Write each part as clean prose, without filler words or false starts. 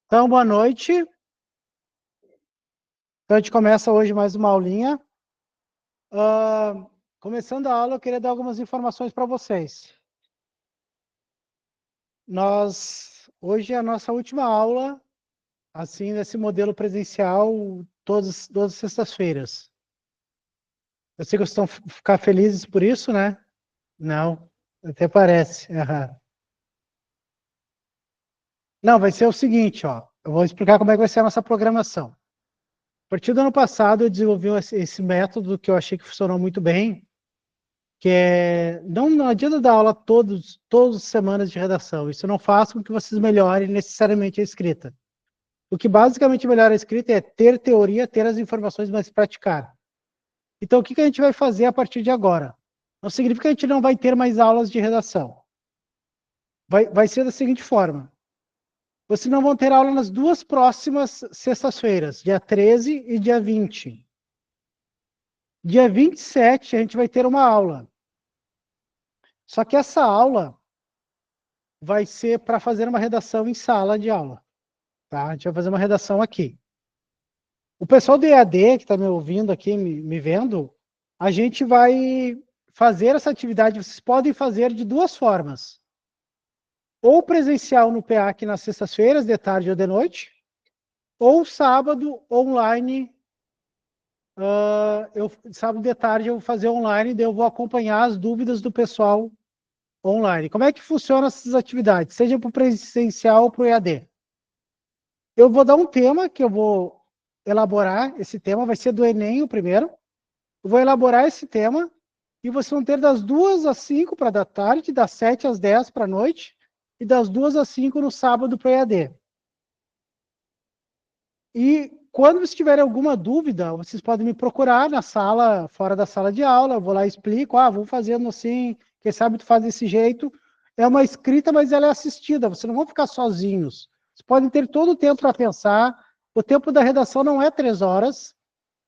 Então, boa noite. Então, a gente começa hoje mais uma aulinha. Começando a aula, eu queria dar algumas informações para vocês. Hoje é a nossa última aula, assim, nesse modelo presencial, todas as sextas-feiras. Eu sei que vocês estão ficar felizes por isso, né? Não, até parece. Aham. Não, vai ser o seguinte, ó. Eu vou explicar como é que vai ser a nossa programação. A partir do ano passado, eu desenvolvi esse método que eu achei que funcionou muito bem, que não adianta dar aula todas as semanas de redação. Isso não faz com que vocês melhorem necessariamente a escrita. O que basicamente melhora a escrita é ter teoria, ter as informações, mas praticar. Então, o que a gente vai fazer a partir de agora? Não significa que a gente não vai ter mais aulas de redação. Vai ser da seguinte forma. Vocês não vão ter aula nas duas próximas sextas-feiras, dia 13 e dia 20. Dia 27, a gente vai ter uma aula. Só que essa aula vai ser para fazer uma redação em sala de aula. Tá? A gente vai fazer uma redação aqui. O pessoal do EAD, que está me ouvindo aqui, me vendo, a gente vai fazer essa atividade, vocês podem fazer de duas formas. Ou presencial no PEAC nas sextas-feiras, de tarde ou de noite, ou sábado, online. Sábado de tarde eu vou fazer online, daí eu vou acompanhar as dúvidas do pessoal online. Como é que funcionam essas atividades, seja para o presencial ou para o EAD? Eu vou dar um tema que eu vou elaborar. Esse tema vai ser do Enem, o primeiro. Eu vou elaborar esse tema e vocês vão ter das 2 às 5 para da tarde, das 7 às 10 para a noite e das 2 às 5 no sábado para o EAD. E quando vocês tiverem alguma dúvida, vocês podem me procurar na sala, fora da sala de aula, eu vou lá e explico, vou fazendo assim, quem sabe tu faz desse jeito. É uma escrita, mas ela é assistida, vocês não vão ficar sozinhos. Vocês podem ter todo o tempo para pensar. O tempo da redação não é 3 horas,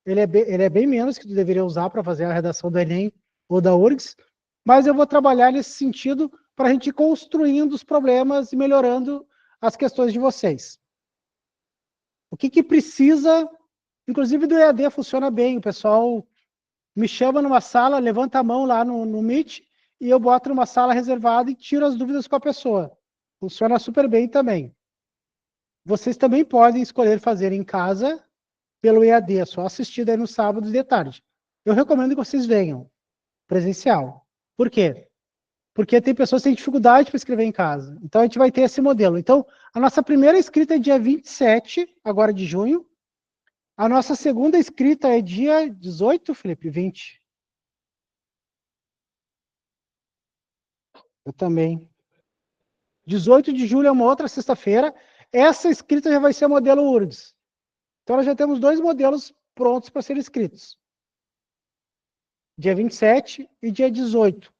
ele é bem menos que tu deveria usar para fazer a redação do Enem ou da URGS, mas eu vou trabalhar nesse sentido para a gente ir construindo os problemas e melhorando as questões de vocês. O que precisa, inclusive do EAD funciona bem, o pessoal me chama numa sala, levanta a mão lá no Meet, e eu boto numa sala reservada e tiro as dúvidas com a pessoa. Funciona super bem também. Vocês também podem escolher fazer em casa pelo EAD, é só assistir daí no sábado de tarde. Eu recomendo que vocês venham presencial. Por quê? Porque tem pessoas que têm dificuldade para escrever em casa. Então, a gente vai ter esse modelo. Então, a nossa primeira escrita é dia 27, agora de junho. A nossa segunda escrita é dia 18, Felipe? 20. Eu também. 18 de julho é uma outra sexta-feira. Essa escrita já vai ser modelo URGS. Então, nós já temos 2 modelos prontos para serem escritos. Dia 27 e dia 18.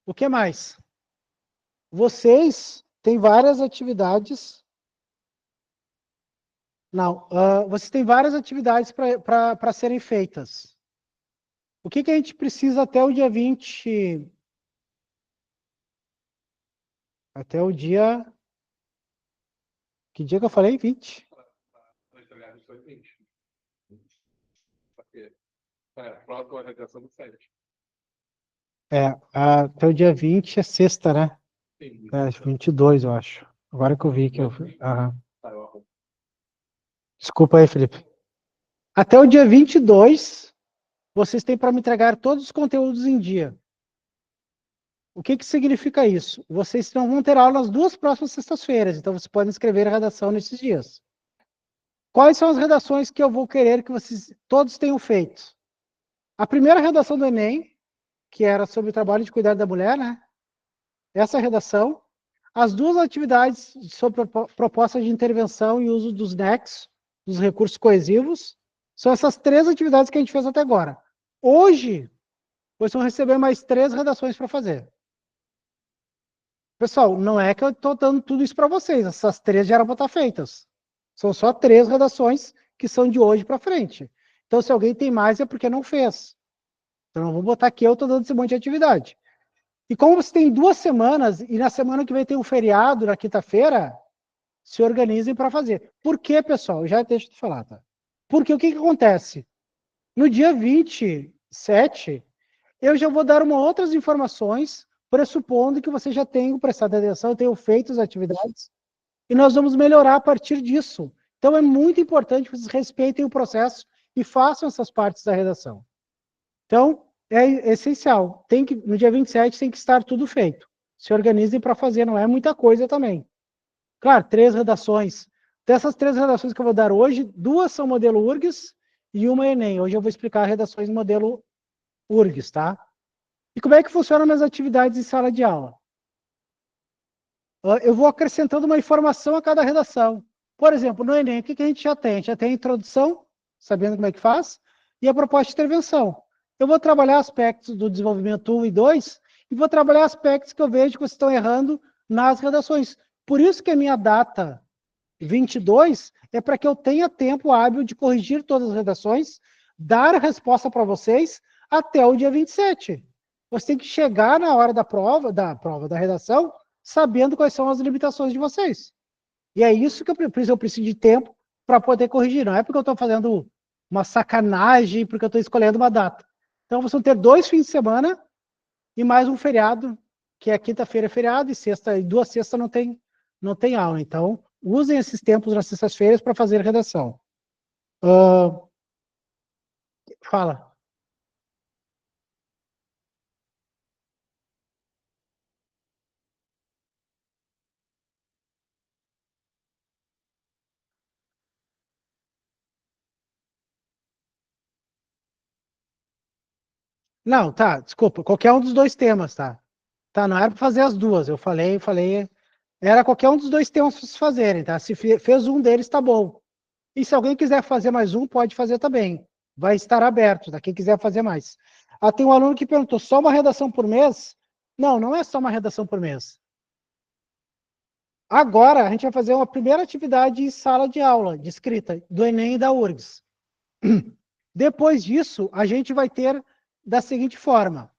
O que mais? Vocês têm várias atividades. Não, vocês têm várias atividades para serem feitas. O que a gente precisa até o dia 20? Até o dia. Que dia que eu falei? 20? Próxima redação do 7. Até o dia 20 é sexta, né? Sim. 22, eu acho. Agora que eu vi que eu. Desculpa aí, Felipe. Até o dia 22, vocês têm para me entregar todos os conteúdos em dia. O que significa isso? Vocês não vão ter aula nas 2 próximas sextas-feiras, então vocês podem escrever a redação nesses dias. Quais são as redações que eu vou querer que vocês todos tenham feito? A primeira redação do Enem, que era sobre o trabalho de cuidar da mulher, né? Essa redação. As 2 atividades sobre propostas de intervenção e uso dos NECs, dos recursos coesivos, são essas 3 atividades que a gente fez até agora. Hoje, vocês vão receber mais 3 redações para fazer. Pessoal, não é que eu estou dando tudo isso para vocês, essas 3 já eram para estar feitas. São só 3 redações que são de hoje para frente. Então, se alguém tem mais, é porque não fez. Então, não vou botar aqui, eu estou dando esse monte de atividade. E como você tem 2 semanas, e na semana que vem tem um feriado, na quinta-feira, se organizem para fazer. Por quê, pessoal? Já deixa eu te falar, tá? Porque o que acontece? No dia 27, eu já vou dar outras informações, pressupondo que você já tenha prestado atenção, tenha feito as atividades, e nós vamos melhorar a partir disso. Então, é muito importante que vocês respeitem o processo e façam essas partes da redação. Então, é essencial. No dia 27 tem que estar tudo feito. Se organizem para fazer, não é muita coisa também. Claro, 3 redações. Dessas 3 redações que eu vou dar hoje, 2 são modelo URGS e uma Enem. Hoje eu vou explicar redações modelo URGS, tá? E como é que funcionam minhas atividades em sala de aula? Eu vou acrescentando uma informação a cada redação. Por exemplo, no Enem, o que a gente já tem? A gente já tem a introdução, sabendo como é que faz, e a proposta de intervenção. Eu vou trabalhar aspectos do desenvolvimento 1 e 2, e vou trabalhar aspectos que eu vejo que vocês estão errando nas redações. Por isso que a minha data 22 é para que eu tenha tempo hábil de corrigir todas as redações, dar a resposta para vocês até o dia 27. Você tem que chegar na hora da redação, sabendo quais são as limitações de vocês. E é isso que eu preciso de tempo para poder corrigir. Não é porque eu estou fazendo uma sacanagem, porque eu estou escolhendo uma data. Então, vocês vão ter 2 fins de semana e mais um feriado, que é quinta-feira é feriado e sexta, e 2 sextas não tem aula. Então, usem esses tempos nas sextas-feiras para fazer redação. Fala. Não, tá, desculpa, qualquer um dos 2 temas, tá? Tá, não era para fazer as duas, eu falei, era qualquer um dos 2 temas para vocês fazerem, tá? Se fez um deles, tá bom. E se alguém quiser fazer mais um, pode fazer também. Vai estar aberto, tá? Quem quiser fazer mais. Tem um aluno que perguntou, só uma redação por mês? Não, não é só uma redação por mês. Agora, a gente vai fazer uma primeira atividade em sala de aula, de escrita, do Enem e da URGS. Depois disso, a gente vai ter da seguinte forma.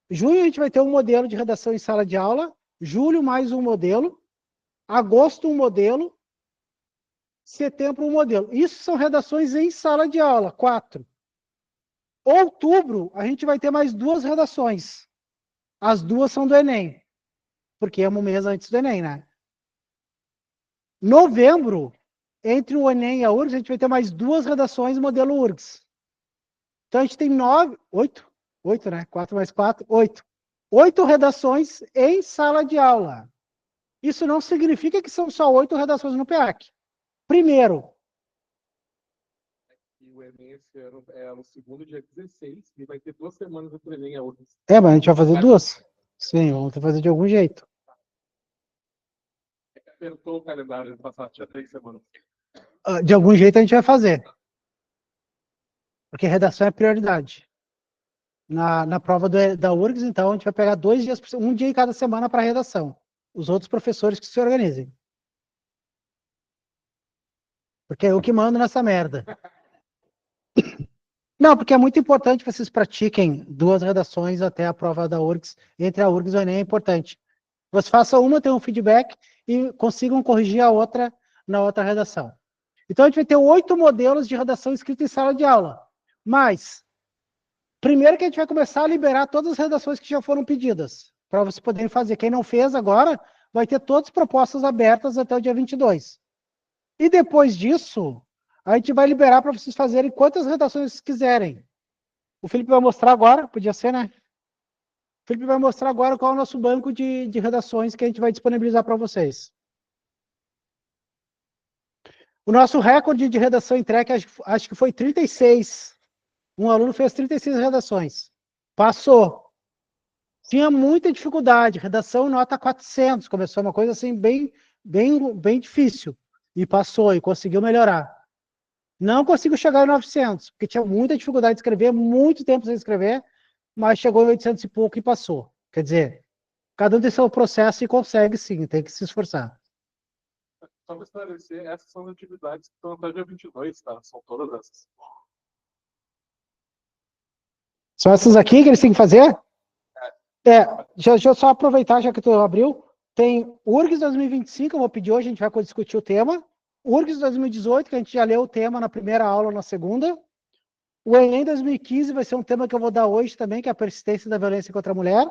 Junho a gente vai ter um modelo de redação em sala de aula, julho mais um modelo, agosto um modelo, setembro um modelo. Isso são redações em sala de aula, 4. Outubro, a gente vai ter mais 2 redações. As 2 são do Enem, porque é um mês antes do Enem, né? Novembro, entre o Enem e a URGS, a gente vai ter mais 2 redações modelo URGS. Então a gente tem 8, né? 4 mais 4, 8. 8 redações em sala de aula. Isso não significa que são só 8 redações no PEAC. Primeiro. E o Enem esse ano é no segundo dia 16 e vai ter 2 semanas entre o Enem e a outra. Mas a gente vai fazer 2. Sim, vamos fazer de algum jeito. Apertou o calendário do passado, tinha 3 semanas. De algum jeito a gente vai fazer. Porque redação é prioridade. Na prova da URGS, então, a gente vai pegar 2 dias, um dia em cada semana para redação. Os outros professores que se organizem. Porque é eu que mando nessa merda. Não, porque é muito importante que vocês pratiquem 2 redações até a prova da URGS. Entre a URGS e o Enem é importante. Você faça uma, tenha um feedback e consigam corrigir a outra na outra redação. Então, a gente vai ter 8 modelos de redação escrita em sala de aula. Mas, primeiro que a gente vai começar a liberar todas as redações que já foram pedidas, para vocês poderem fazer. Quem não fez agora, vai ter todas as propostas abertas até o dia 22. E depois disso, a gente vai liberar para vocês fazerem quantas redações vocês quiserem. O Felipe vai mostrar agora, podia ser, né? O Felipe vai mostrar agora qual é o nosso banco de redações que a gente vai disponibilizar para vocês. O nosso recorde de redação entregue, acho que foi 36. Um aluno fez 36 redações. Passou. Tinha muita dificuldade. Redação nota 400. Começou uma coisa assim bem difícil. E passou, e conseguiu melhorar. Não conseguiu chegar em 900, porque tinha muita dificuldade de escrever, muito tempo sem escrever, mas chegou em 800 e pouco e passou. Quer dizer, cada um tem seu processo e consegue sim, tem que se esforçar. Só para esclarecer, essas são as atividades que estão até dia 22, tá? São todas essas. São essas aqui que eles têm que fazer? Deixa eu só aproveitar, já que tu abriu. Tem URGS 2025, eu vou pedir hoje, a gente vai discutir o tema. URGS 2018, que a gente já leu o tema na primeira aula ou na segunda. O Enem 2015 vai ser um tema que eu vou dar hoje também, que é a persistência da violência contra a mulher.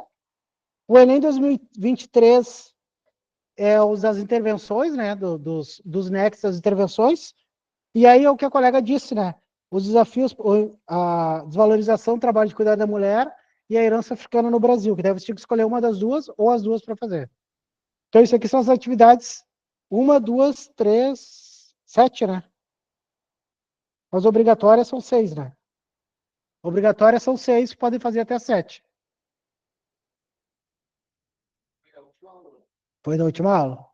O Enem 2023 é os das intervenções, né, dos NECs das intervenções. E aí é o que a colega disse, né, os desafios, a desvalorização do trabalho de cuidar da mulher e a herança africana no Brasil, que deve ter que escolher uma das duas ou as duas para fazer. Então, isso aqui são as atividades, 1, 2, 3, 7, né? As obrigatórias são 6, né? Obrigatórias são 6, podem fazer até 7. Foi na última aula?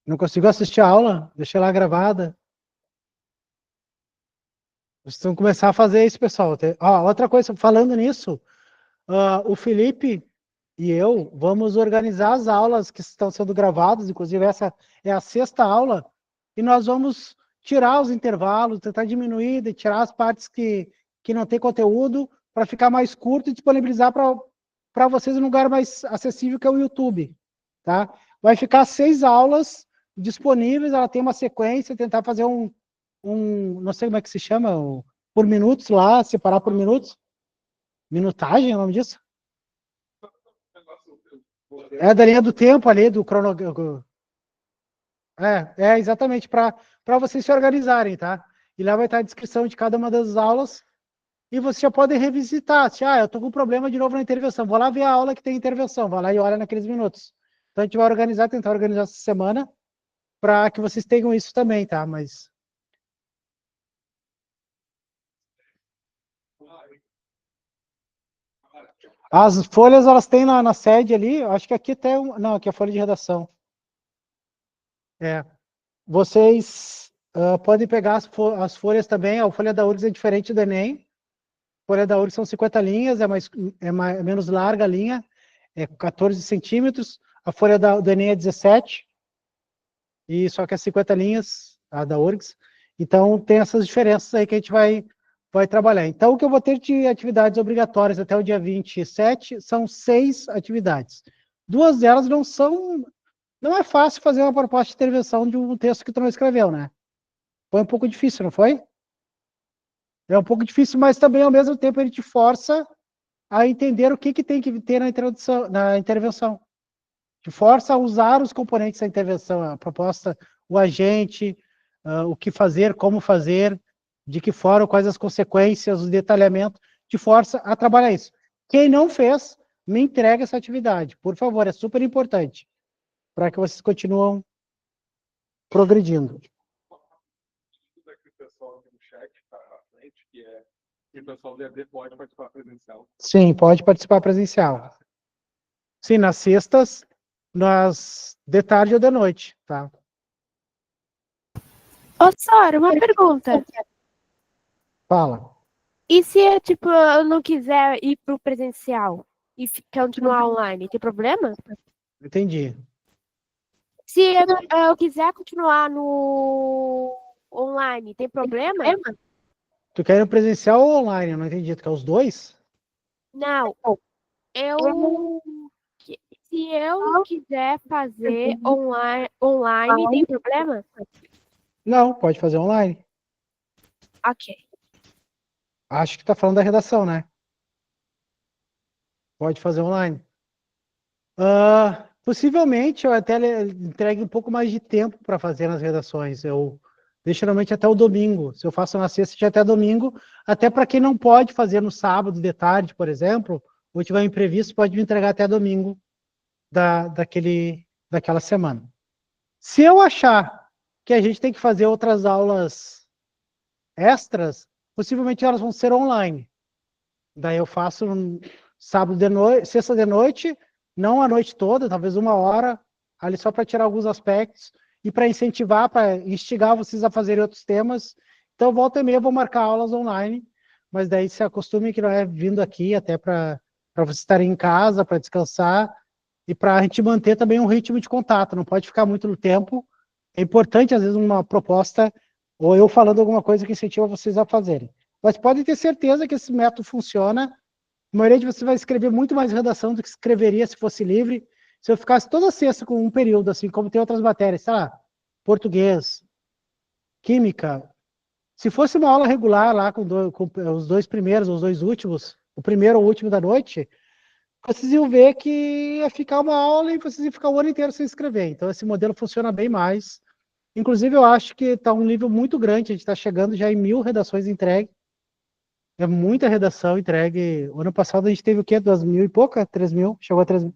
Não consigo assistir a aula? Deixei lá gravada. Vocês vão começar a fazer isso, pessoal. Outra coisa, falando nisso, o Felipe e eu vamos organizar as aulas que estão sendo gravadas, inclusive essa é a 6ª aula, e nós vamos tirar os intervalos, tentar diminuir, tirar as partes que não tem conteúdo, para ficar mais curto e disponibilizar para vocês em um lugar mais acessível, que é o YouTube. Tá? Vai ficar 6 aulas disponíveis, ela tem uma sequência, tentar fazer não sei como é que se chama, por minutos lá, separar por minutos. Minutagem é o nome disso? É da linha do tempo ali, do cronograma. Exatamente, para vocês se organizarem, tá? E lá vai estar a descrição de cada uma das aulas e vocês já podem revisitar. Eu tô com problema de novo na intervenção, vou lá ver a aula que tem intervenção, vai lá e olha naqueles minutos. Então a gente vai tentar organizar essa semana para que vocês tenham isso também, tá? Mas... As folhas, elas têm na sede ali, acho que aqui tem não, aqui é a folha de redação. Vocês podem pegar as folhas também, a folha da URGS é diferente do Enem. A folha da URGS são 50 linhas, é menos larga a linha, é 14 centímetros. A folha do Enem é 17, e só que é 50 linhas, a da URGS. Então, tem essas diferenças aí que a gente vai trabalhar. Então, o que eu vou ter de atividades obrigatórias até o dia 27 são 6 atividades. 2 delas não é fácil fazer uma proposta de intervenção de um texto que tu não escreveu, né? Foi um pouco difícil, não foi? É um pouco difícil, mas também, ao mesmo tempo, ele te força a entender o que tem que ter na intervenção. Te força a usar os componentes da intervenção, a proposta, o agente, o que fazer, como fazer, de que forma, quais as consequências, o detalhamento, te força a trabalhar isso. Quem não fez, me entrega essa atividade, por favor, é super importante, para que vocês continuem progredindo. E o pessoal do EAD pode participar presencial. Sim, pode participar presencial. Sim, nas sextas, de tarde ou de noite, tá? Ô, Sora, uma pergunta. Fala. E se, eu não quiser ir pro presencial e continuar online, tem problema? Entendi. Se eu quiser continuar no online, tem problema? Tu quer ir no presencial ou online? Eu não entendi. Tu quer os dois? Não. Se eu quiser fazer online, tem problema? Não, pode fazer online. Ok. Acho que tá falando da redação, né? Pode fazer online. Possivelmente eu até entregue um pouco mais de tempo para fazer nas redações. Eu deixo geralmente até o domingo. Se eu faço na sexta, já até domingo. Até para quem não pode fazer no sábado de tarde, por exemplo, ou tiver um imprevisto, pode me entregar até domingo daquela semana. Se eu achar que a gente tem que fazer outras aulas extras, possivelmente elas vão ser online. Daí eu faço sábado de noite, sexta de noite, não a noite toda, talvez 1 hora, ali só para tirar alguns aspectos e para incentivar, para instigar vocês a fazerem outros temas. Então, volta e meia, eu vou marcar aulas online, mas daí se acostume que não é vindo aqui, até para vocês estarem em casa, para descansar, e para a gente manter também um ritmo de contato, não pode ficar muito no tempo, É importante, às vezes, uma proposta, ou eu falando alguma coisa que incentiva vocês a fazerem. Mas podem ter certeza que esse método funciona. A maioria de vocês vai escrever muito mais redação do que escreveria se fosse livre. Se eu ficasse toda sexta com um período, assim, como tem outras matérias, sei lá, português, química. Se fosse uma aula regular lá com os dois primeiros, os dois últimos, o primeiro ou o último da noite, vocês iam ver que ia ficar uma aula e vocês iam ficar o ano inteiro sem escrever. Então, esse modelo funciona bem mais. Inclusive, eu acho que está um nível muito grande, a gente está chegando já em 1.000 redações entregues. É muita redação entregue. O ano passado a gente teve o quê? 2.000 e pouca? 3.000? Chegou a 3.000.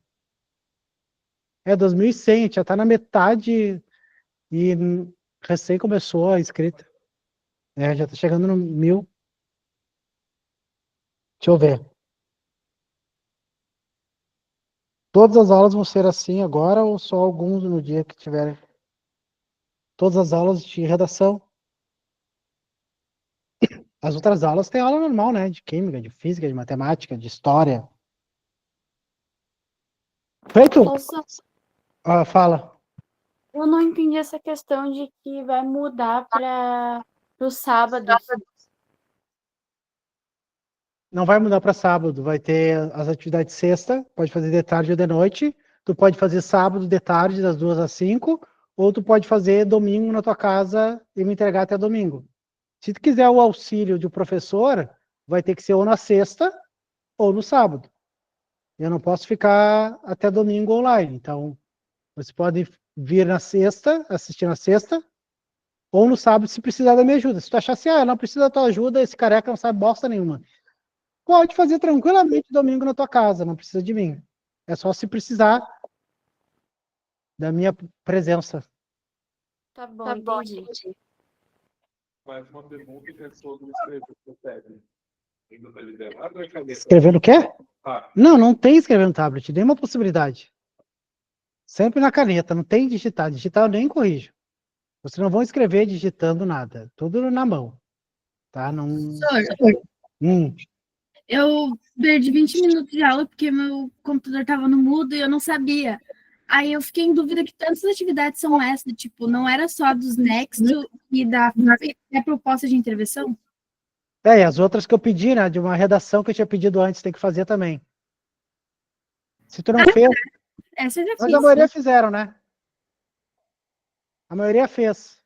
É, 2.100, a gente já está na metade e recém começou a escrita. É, já está chegando no 1.000. Deixa eu ver. Todas as aulas vão ser assim agora ou só alguns no dia que tiverem? Todas as aulas de redação. As outras aulas tem aula normal, né? De química, de física, de matemática, de história. Feito? Nossa, Fala. eu não entendi essa questão de que vai mudar para os sábados. Não vai mudar para sábado, vai ter as atividades sexta, pode fazer de tarde ou de noite. Tu pode fazer sábado de tarde, das 2 às 5, ou tu pode fazer domingo na tua casa e me entregar até domingo. Se tu quiser o auxílio de um professor, vai ter que ser ou na sexta ou no sábado. Eu não posso ficar até domingo online. Então, você pode vir na sexta, assistir na sexta, ou no sábado se precisar da minha ajuda. Se tu achar assim, eu não preciso da tua ajuda, esse careca não sabe bosta nenhuma. Pode fazer tranquilamente domingo na tua casa, não precisa de mim. É só se precisar da minha presença. Tá bom, entendi. Mais uma pergunta que é sobre escrever no tablet. Ainda tá liberado ou é caneta? Escrever no quê? Ah, Não tem escrever no tablet, nenhuma possibilidade. Sempre na caneta, não tem digitar. Digitar eu nem corrijo. Vocês não vão escrever digitando nada, tudo na mão. Tá? Não... Professor, Hum. eu perdi 20 minutos de aula porque meu computador estava no mudo e eu não sabia. Aí eu fiquei em dúvida que tantas atividades são essas, tipo, não era só a dos Nexo e da proposta de intervenção? E as outras que eu pedi, né? De uma redação que eu tinha pedido antes, tem que fazer também. Se tu não fez, Essa eu já mas fiz. a maioria fizeram, né? A maioria fez.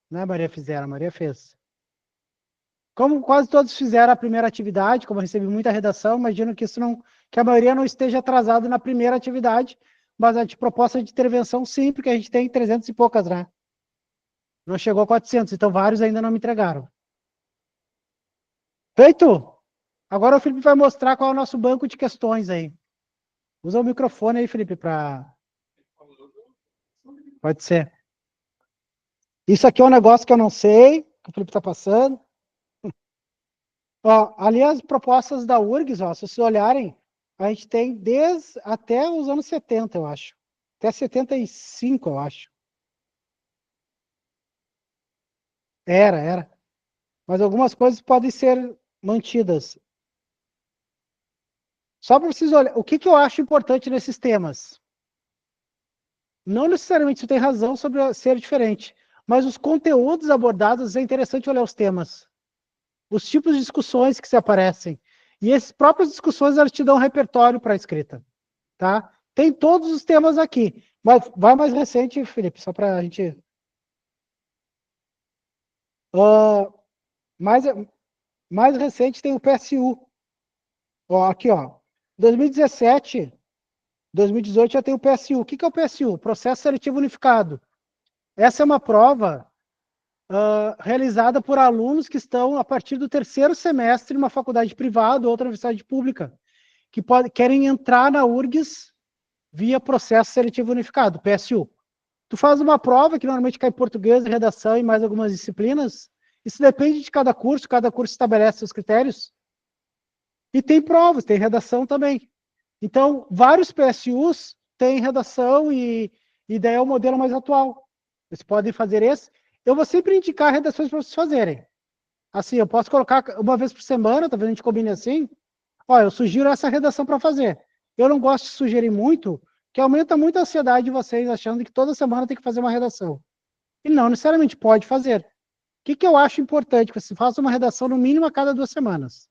Não é a maioria fizeram, a maioria fez. Como quase todos fizeram a primeira atividade, como eu recebi muita redação, imagino que que a maioria não esteja atrasado na primeira atividade, mas a de proposta de intervenção sim, porque a gente tem 300 e poucas, né? Não chegou a 400, então vários ainda não me entregaram. Feito? Agora o Felipe vai mostrar qual é o nosso banco de questões aí. Usa o microfone aí, Felipe, para... Pode ser. Isso aqui é um negócio que eu não sei, que o Felipe está passando. Ó, ali as propostas da URGS, ó, se vocês olharem, a gente tem até os anos 70, eu acho. Até 75, eu acho. Era. Mas algumas coisas podem ser mantidas. Só para vocês olharem, o que eu acho importante nesses temas? Não necessariamente você tem razão sobre ser diferente, mas os conteúdos abordados, é interessante olhar os temas. Os tipos de discussões que se aparecem. E essas próprias discussões, elas te dão um repertório para a escrita. Tá? Tem todos os temas aqui. Mas vai mais recente, Felipe, só para a gente... mais recente tem o PSU. Ó, aqui, ó. 2017, 2018 já tem o PSU. O que é o PSU? Processo Seletivo Unificado. Essa é uma prova realizada por alunos que estão a partir do terceiro semestre em uma faculdade privada ou outra universidade pública, que querem entrar na URGS via Processo Seletivo Unificado, PSU. Tu faz uma prova que normalmente cai em português, redação e mais algumas disciplinas. Isso depende de cada curso estabelece seus critérios. E tem provas, tem redação também. Então, vários PSUs têm redação e daí é o modelo mais atual. Vocês podem fazer esse. Eu vou sempre indicar redações para vocês fazerem. Assim, eu posso colocar uma vez por semana, talvez a gente combine assim. Ó, eu sugiro essa redação para fazer. Eu não gosto de sugerir muito, que aumenta muito a ansiedade de vocês, achando que toda semana tem que fazer uma redação. E não necessariamente pode fazer. O que eu acho importante? Que você faça uma redação no mínimo a cada 2 semanas.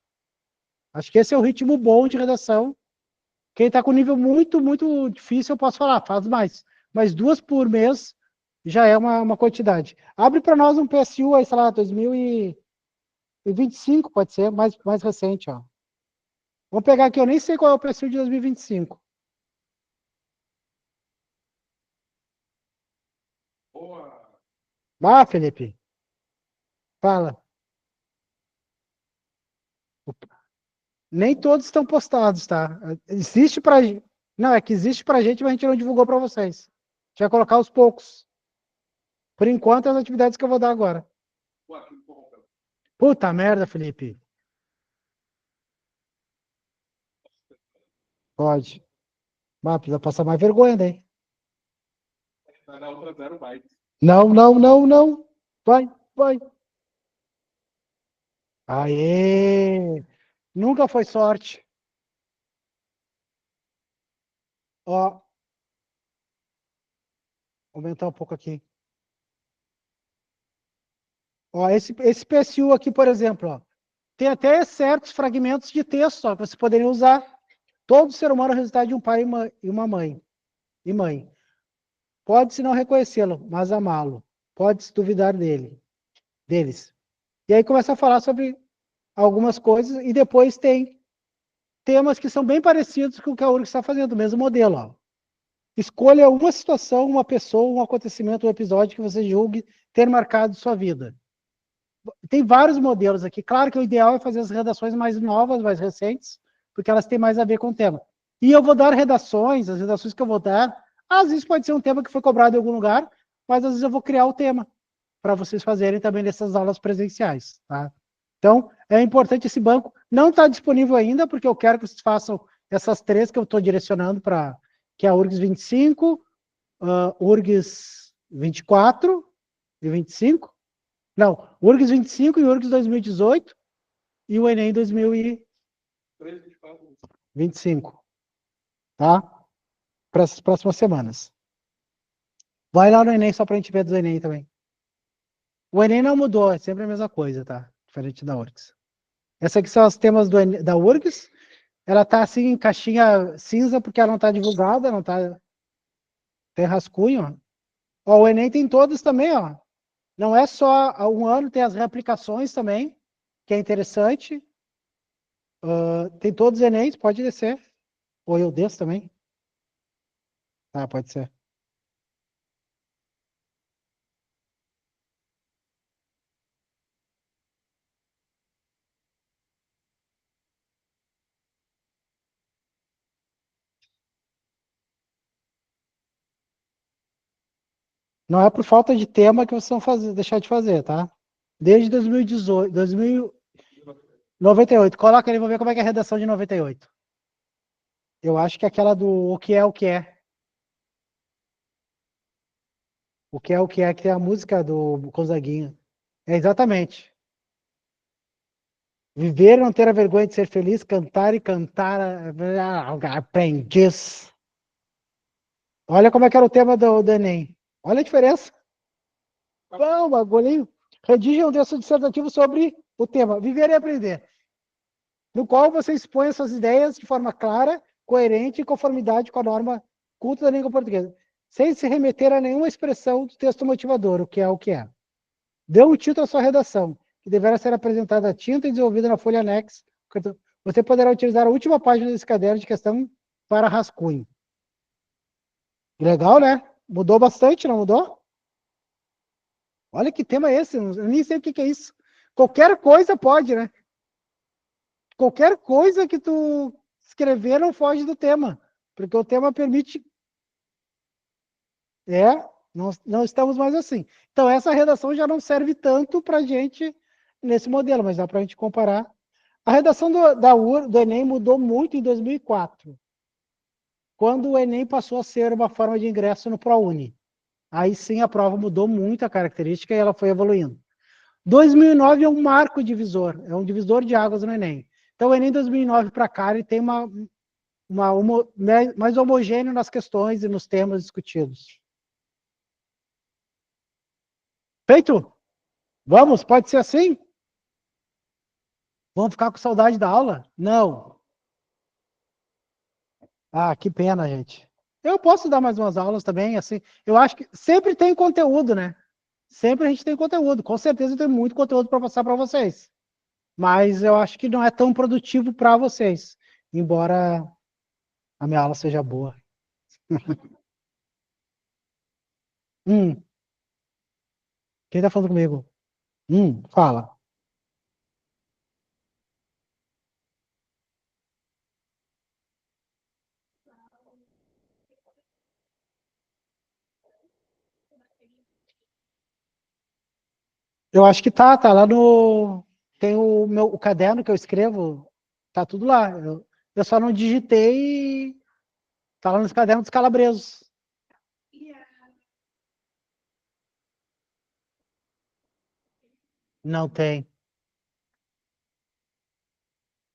Acho que esse é o ritmo bom de redação. Quem está com nível muito, muito difícil, eu posso falar, faz mais. Mas 2 por mês já é uma quantidade. Abre para nós um PSU aí, sei lá, 2025, pode ser, mais recente, ó. Vamos pegar aqui, eu nem sei qual é o PSU de 2025. Boa. Ah, Felipe, fala. Nem todos estão postados, tá? Existe para Não, é que existe pra gente, mas a gente não divulgou para vocês. A gente vai colocar aos poucos. Por enquanto, as atividades que eu vou dar agora. Boa, que bom, cara. Puta merda, Felipe. Pode. Ah, precisa passar mais vergonha daí. Na outra 0 bytes. Não, não, não, não. Vai, vai. Aê! Nunca foi sorte. Ó, aumentar um pouco aqui. Ó, esse PSU aqui, por exemplo, ó, tem até certos fragmentos de texto ó, que você poderia usar. Todo ser humano é o resultado de um pai e uma mãe. E mãe. Pode-se não reconhecê-lo, mas amá-lo. Pode-se duvidar deles. E aí começa a falar sobre algumas coisas e depois tem temas que são bem parecidos com o que a URGS está fazendo, o mesmo modelo. Ó. Escolha uma situação, uma pessoa, um acontecimento, um episódio que você julgue ter marcado sua vida. Tem vários modelos aqui. Claro que o ideal é fazer as redações mais novas, mais recentes, porque elas têm mais a ver com o tema. E eu vou dar redações, as redações que eu vou dar, às vezes pode ser um tema que foi cobrado em algum lugar, mas às vezes eu vou criar o tema para vocês fazerem também nessas aulas presenciais. Tá? Então, é importante esse banco. Não está disponível ainda, porque eu quero que vocês façam essas 3 que eu estou direcionando para, que é a URGS 25, URGS 24 e 25. Não, URGS 25 e URGS 2018 e o Enem 2025. Tá? Para essas próximas semanas. Vai lá no Enem só para a gente ver do Enem também. O Enem não mudou, é sempre a mesma coisa, tá? Diferente da URGS. Essas aqui são os temas da URGS. Ela tá assim em caixinha cinza porque ela não está divulgada, não tá. Tem rascunho. Ó, o Enem tem todos também, ó. Não é só há um ano, tem as reaplicações também, que é interessante. Tem todos os Enems, pode descer. Ou eu desço também. Ah, pode ser. Não é por falta de tema que vocês vão deixar de fazer, tá? Desde 2018, 2098. Coloca ali, vou ver como é que é a redação de 98. Eu acho que é aquela do o que é o que é. O que é, que tem a música do Gonzaguinha. É exatamente. Viver, não ter a vergonha de ser feliz, cantar e cantar, aprendiz. Olha como é que era o tema do Enem. Olha a diferença. Bom, bagulhinho. Redige um texto dissertativo sobre o tema Viver e Aprender, no qual você expõe as suas ideias de forma clara, coerente e conformidade com a norma culta da língua portuguesa, sem se remeter a nenhuma expressão do texto motivador, o que é o que é. Dê um título à sua redação, que deverá ser apresentada a tinta e desenvolvida na folha anexo. Você poderá utilizar a última página desse caderno de questão para rascunho. Legal, né? Mudou bastante, não mudou? Olha que tema é esse, eu nem sei o que é isso. Qualquer coisa pode, né? Qualquer coisa que tu escrever não foge do tema, porque o tema permite. Não estamos mais assim. Então, essa redação já não serve tanto para a gente nesse modelo, mas dá para a gente comparar. A redação do Enem mudou muito em 2004, quando o Enem passou a ser uma forma de ingresso no ProUni. Aí sim a prova mudou muito a característica e ela foi evoluindo. 2009 é um marco divisor, é um divisor de águas no Enem. Então, o Enem 2009 para cá, ele tem mais homogêneo nas questões e nos temas discutidos. Feito? Vamos? Pode ser assim? Vamos ficar com saudade da aula? Não. Ah, que pena, gente. Eu posso dar mais umas aulas também, assim. Eu acho que sempre tem conteúdo, né? Sempre a gente tem conteúdo. Com certeza eu tenho muito conteúdo para passar para vocês. Mas eu acho que não é tão produtivo para vocês. Embora a minha aula seja boa. Quem tá falando comigo? Fala. Eu acho que tá lá no. Tem o caderno que eu escrevo, tá tudo lá. Eu só não digitei e tá lá nos cadernos dos calabresos. Não tem.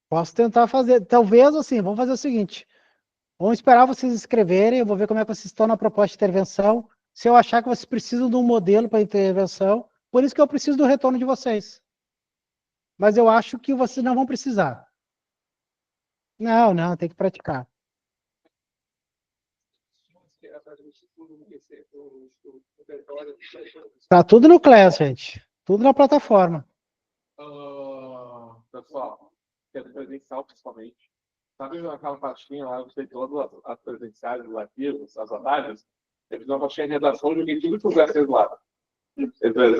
Posso tentar fazer. Talvez assim, vamos fazer o seguinte. Vamos esperar vocês escreverem, eu vou ver como é que vocês estão na proposta de intervenção. Se eu achar que vocês precisam de um modelo para intervenção, por isso que eu preciso do retorno de vocês. Mas eu acho que vocês não vão precisar. Não, tem que praticar. Tá tudo no Class, gente. Tudo na plataforma. Pessoal, que é presencial principalmente. Sabe aquela pastinha lá, eu sei todas as presenciais, os arquivos, as análises? Eu fiz uma pastinha de redação e joguei tudo que vocês lá.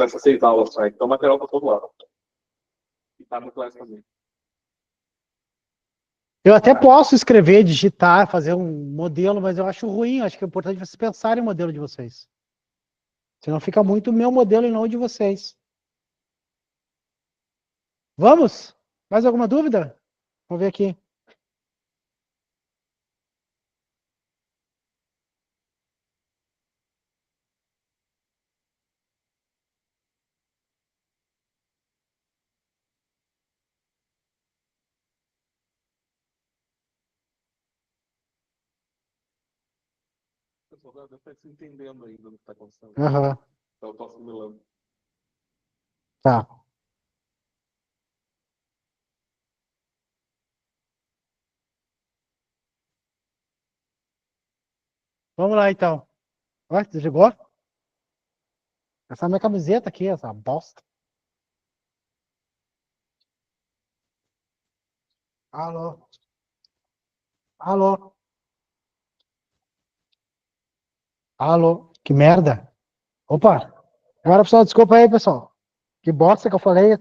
Essas 6 aulas, né? Então o material tá todo lá. E tá no Class também. Eu até posso escrever, digitar, fazer um modelo, mas eu acho ruim. Acho que é importante vocês pensarem no modelo de vocês. Senão fica muito o meu modelo e não o de vocês. Vamos? Mais alguma dúvida? Vamos ver aqui. Pessoal, deve estar se entendendo ainda do que está acontecendo. Aham, Então eu tô assimilando. tá. Vamos lá, então. Ó, desligou? Essa é a minha camiseta aqui, essa bosta. Alô? Alô? Alô? Que merda. Opa. Agora, pessoal, desculpa aí, pessoal. Que bosta que eu falei.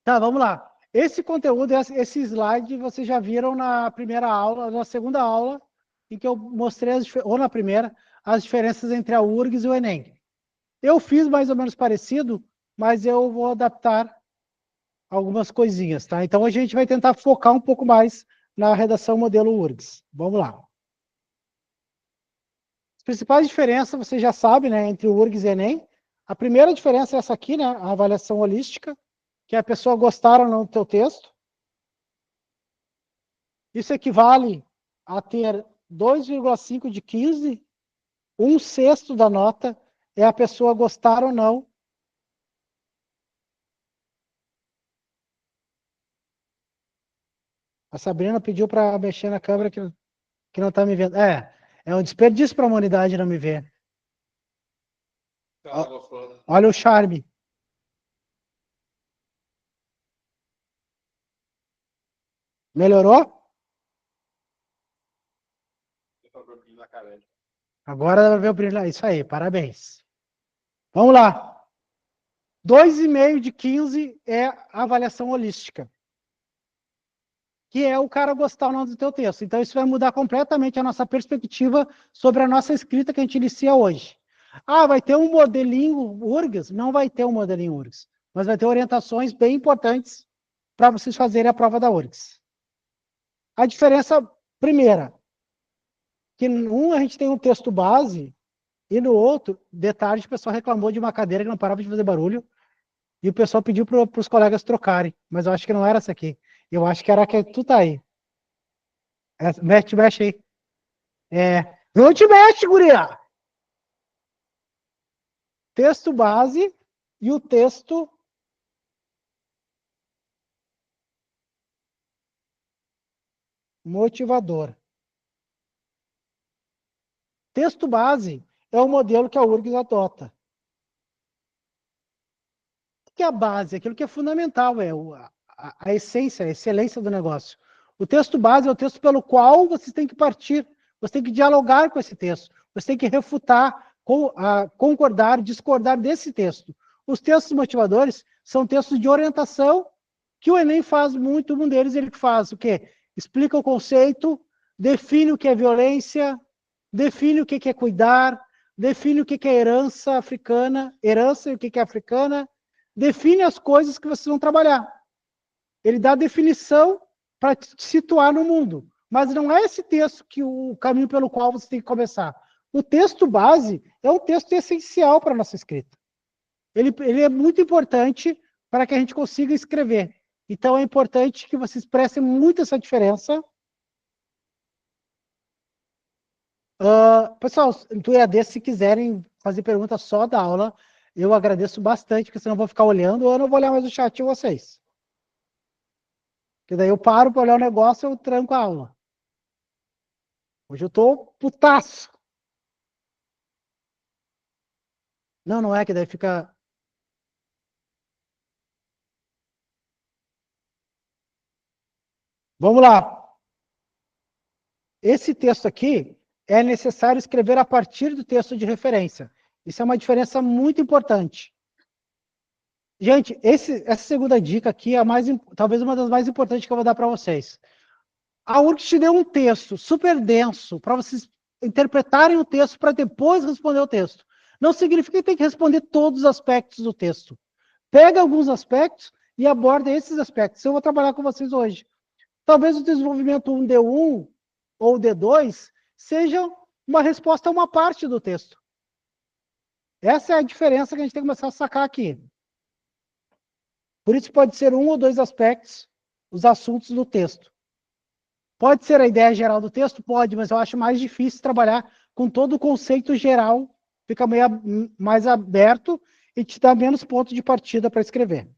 Tá, vamos lá. Esse conteúdo, esse slide, vocês já viram na primeira aula, na segunda aula, em que eu mostrei, ou na primeira, as diferenças entre a URGS e o Enem. Eu fiz mais ou menos parecido, mas eu vou adaptar algumas coisinhas, tá? Então a gente vai tentar focar um pouco mais na redação modelo URGS. Vamos lá. As principais diferenças, você já sabe, né, entre o URGS e o Enem. A primeira diferença é essa aqui, né, a avaliação holística, que a pessoa gostar ou não do teu texto. Isso equivale a ter 2,5 de 15, 1/6 da nota é a pessoa gostar ou não. A Sabrina pediu para mexer na câmera que não está me vendo. É um desperdício para a humanidade não me ver. Olha o charme. Melhorou? Agora dá para ver o brilho. Isso aí, parabéns. Vamos lá. 2,5 de 15 é a avaliação holística, que é o cara gostar ou não do teu texto. Então isso vai mudar completamente a nossa perspectiva sobre a nossa escrita que a gente inicia hoje. Ah, vai ter um modelinho URGS? Não vai ter um modelinho URGS, mas vai ter orientações bem importantes para vocês fazerem a prova da URGS. A diferença primeira, que num a gente tem um texto base e no outro, de tarde, o pessoal reclamou de uma cadeira que não parava de fazer barulho e o pessoal pediu para os colegas trocarem, mas eu acho que não era essa aqui. Eu acho que era a que tu tá aí. Mexe aí. Não te mexe, guria! texto base e o texto motivador. Texto base é o modelo que a URGS adota. O que é a base? Aquilo que é fundamental, é a essência, a excelência do negócio. O texto base é o texto pelo qual você tem que partir, você tem que dialogar com esse texto, você tem que refutar, concordar, discordar desse texto. Os textos motivadores são textos de orientação que o Enem faz muito, um deles ele faz o quê? Explica o conceito, define o que é violência, define o que é cuidar, define o que é herança africana, herança e o que é africana, define as coisas que vocês vão trabalhar. Ele dá a definição para te situar no mundo. Mas não é esse texto que o caminho pelo qual você tem que começar. O texto base é um texto essencial para a nossa escrita. Ele é muito importante para que a gente consiga escrever. Então é importante que vocês prestem muito essa diferença. Pessoal, do EAD, se quiserem fazer perguntas só da aula, eu agradeço bastante, porque senão eu vou ficar olhando, ou eu não vou olhar mais o chat de vocês. Porque daí eu paro para olhar o negócio e eu tranco a aula. Hoje eu tô putaço. Não é que daí fica... Vamos lá. Esse texto aqui é necessário escrever a partir do texto de referência. Isso é uma diferença muito importante. Gente, essa segunda dica aqui é talvez uma das mais importantes que eu vou dar para vocês. A URGS te deu um texto super denso para vocês interpretarem o texto para depois responder o texto. Não significa que tem que responder todos os aspectos do texto. Pega alguns aspectos e aborda esses aspectos. Eu vou trabalhar com vocês hoje. Talvez o desenvolvimento 1D1 ou D2 seja uma resposta a uma parte do texto. Essa é a diferença que a gente tem que começar a sacar aqui. Por isso pode ser um ou dois aspectos, os assuntos do texto. Pode ser a ideia geral do texto? Pode, mas eu acho mais difícil trabalhar com todo o conceito geral, fica mais aberto e te dá menos ponto de partida para escrever.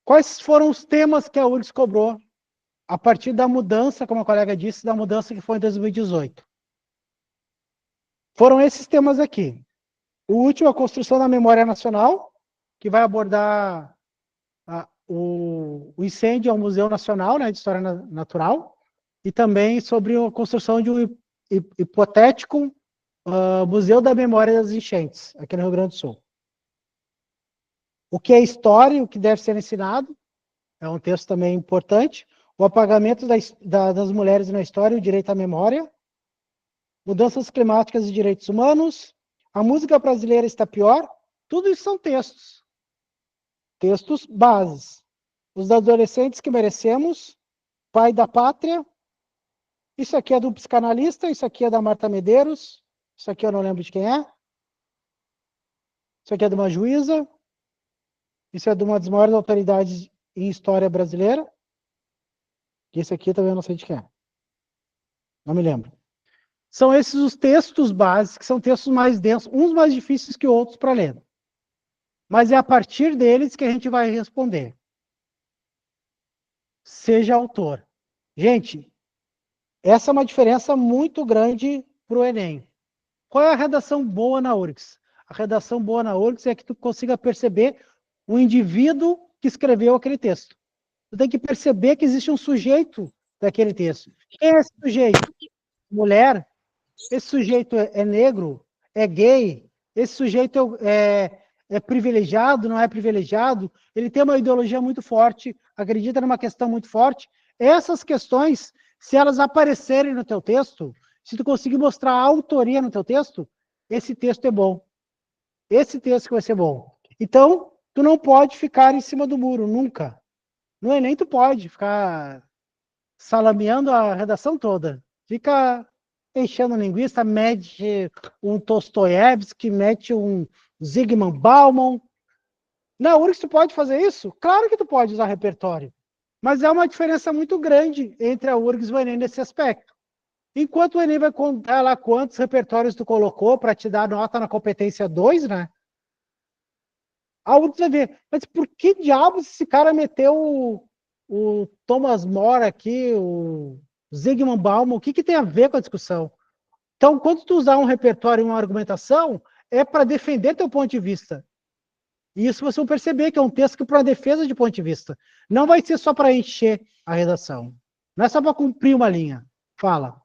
Quais foram os temas que a URGS cobrou a partir da mudança, como a colega disse, da mudança que foi em 2018? Foram esses temas aqui. O último, a construção da memória nacional, que vai abordar o incêndio ao Museu Nacional, né, de História Natural, e também sobre a construção de um hipotético Museu da Memória das Enchentes, aqui no Rio Grande do Sul. O que é história, o que deve ser ensinado, é um texto também importante. O apagamento das mulheres na história e o direito à memória. Mudanças climáticas e direitos humanos. A música brasileira está pior. Tudo isso são textos. Textos bases. Os adolescentes que merecemos. Pai da pátria. Isso aqui é do psicanalista. Isso aqui é da Marta Medeiros. Isso aqui eu não lembro de quem é. Isso aqui é de uma juíza. Isso é de uma das maiores autoridades em história brasileira. Esse aqui também eu não sei de quem é. Não me lembro. São esses os textos básicos, que são textos mais densos, uns mais difíceis que outros para ler. Mas é a partir deles que a gente vai responder. Seja autor. Gente, essa é uma diferença muito grande para o Enem. Qual é a redação boa na URGS? A redação boa na URGS é que tu consiga perceber o indivíduo que escreveu aquele texto. Tu tem que perceber que existe um sujeito daquele texto. Quem é esse sujeito? Mulher? Esse sujeito é negro? É gay? Esse sujeito é privilegiado? Não é privilegiado? Ele tem uma ideologia muito forte, acredita numa questão muito forte. Essas questões, se elas aparecerem no teu texto, se tu conseguir mostrar a autoria no teu texto, esse texto é bom. Esse texto que vai ser bom. Então, tu não pode ficar em cima do muro, nunca. No Enem tu pode ficar salameando a redação toda. Fica enchendo linguiça, mete um Dostoiévski, mete um Zygmunt Bauman. Na URGS tu pode fazer isso? Claro que tu pode usar repertório. Mas é uma diferença muito grande entre a URGS e o Enem nesse aspecto. Enquanto o Enem vai contar lá quantos repertórios tu colocou para te dar nota na competência 2, né? A outra vai ver, mas por que diabos esse cara meteu o Thomas More aqui, o Zygmunt Bauman, o que, que tem a ver com a discussão? Então, quando tu usar um repertório e uma argumentação, é para defender teu ponto de vista. E isso vocês vão perceber que é um texto que para defesa de ponto de vista. Não vai ser só para encher a redação. Não é só para cumprir uma linha. Fala.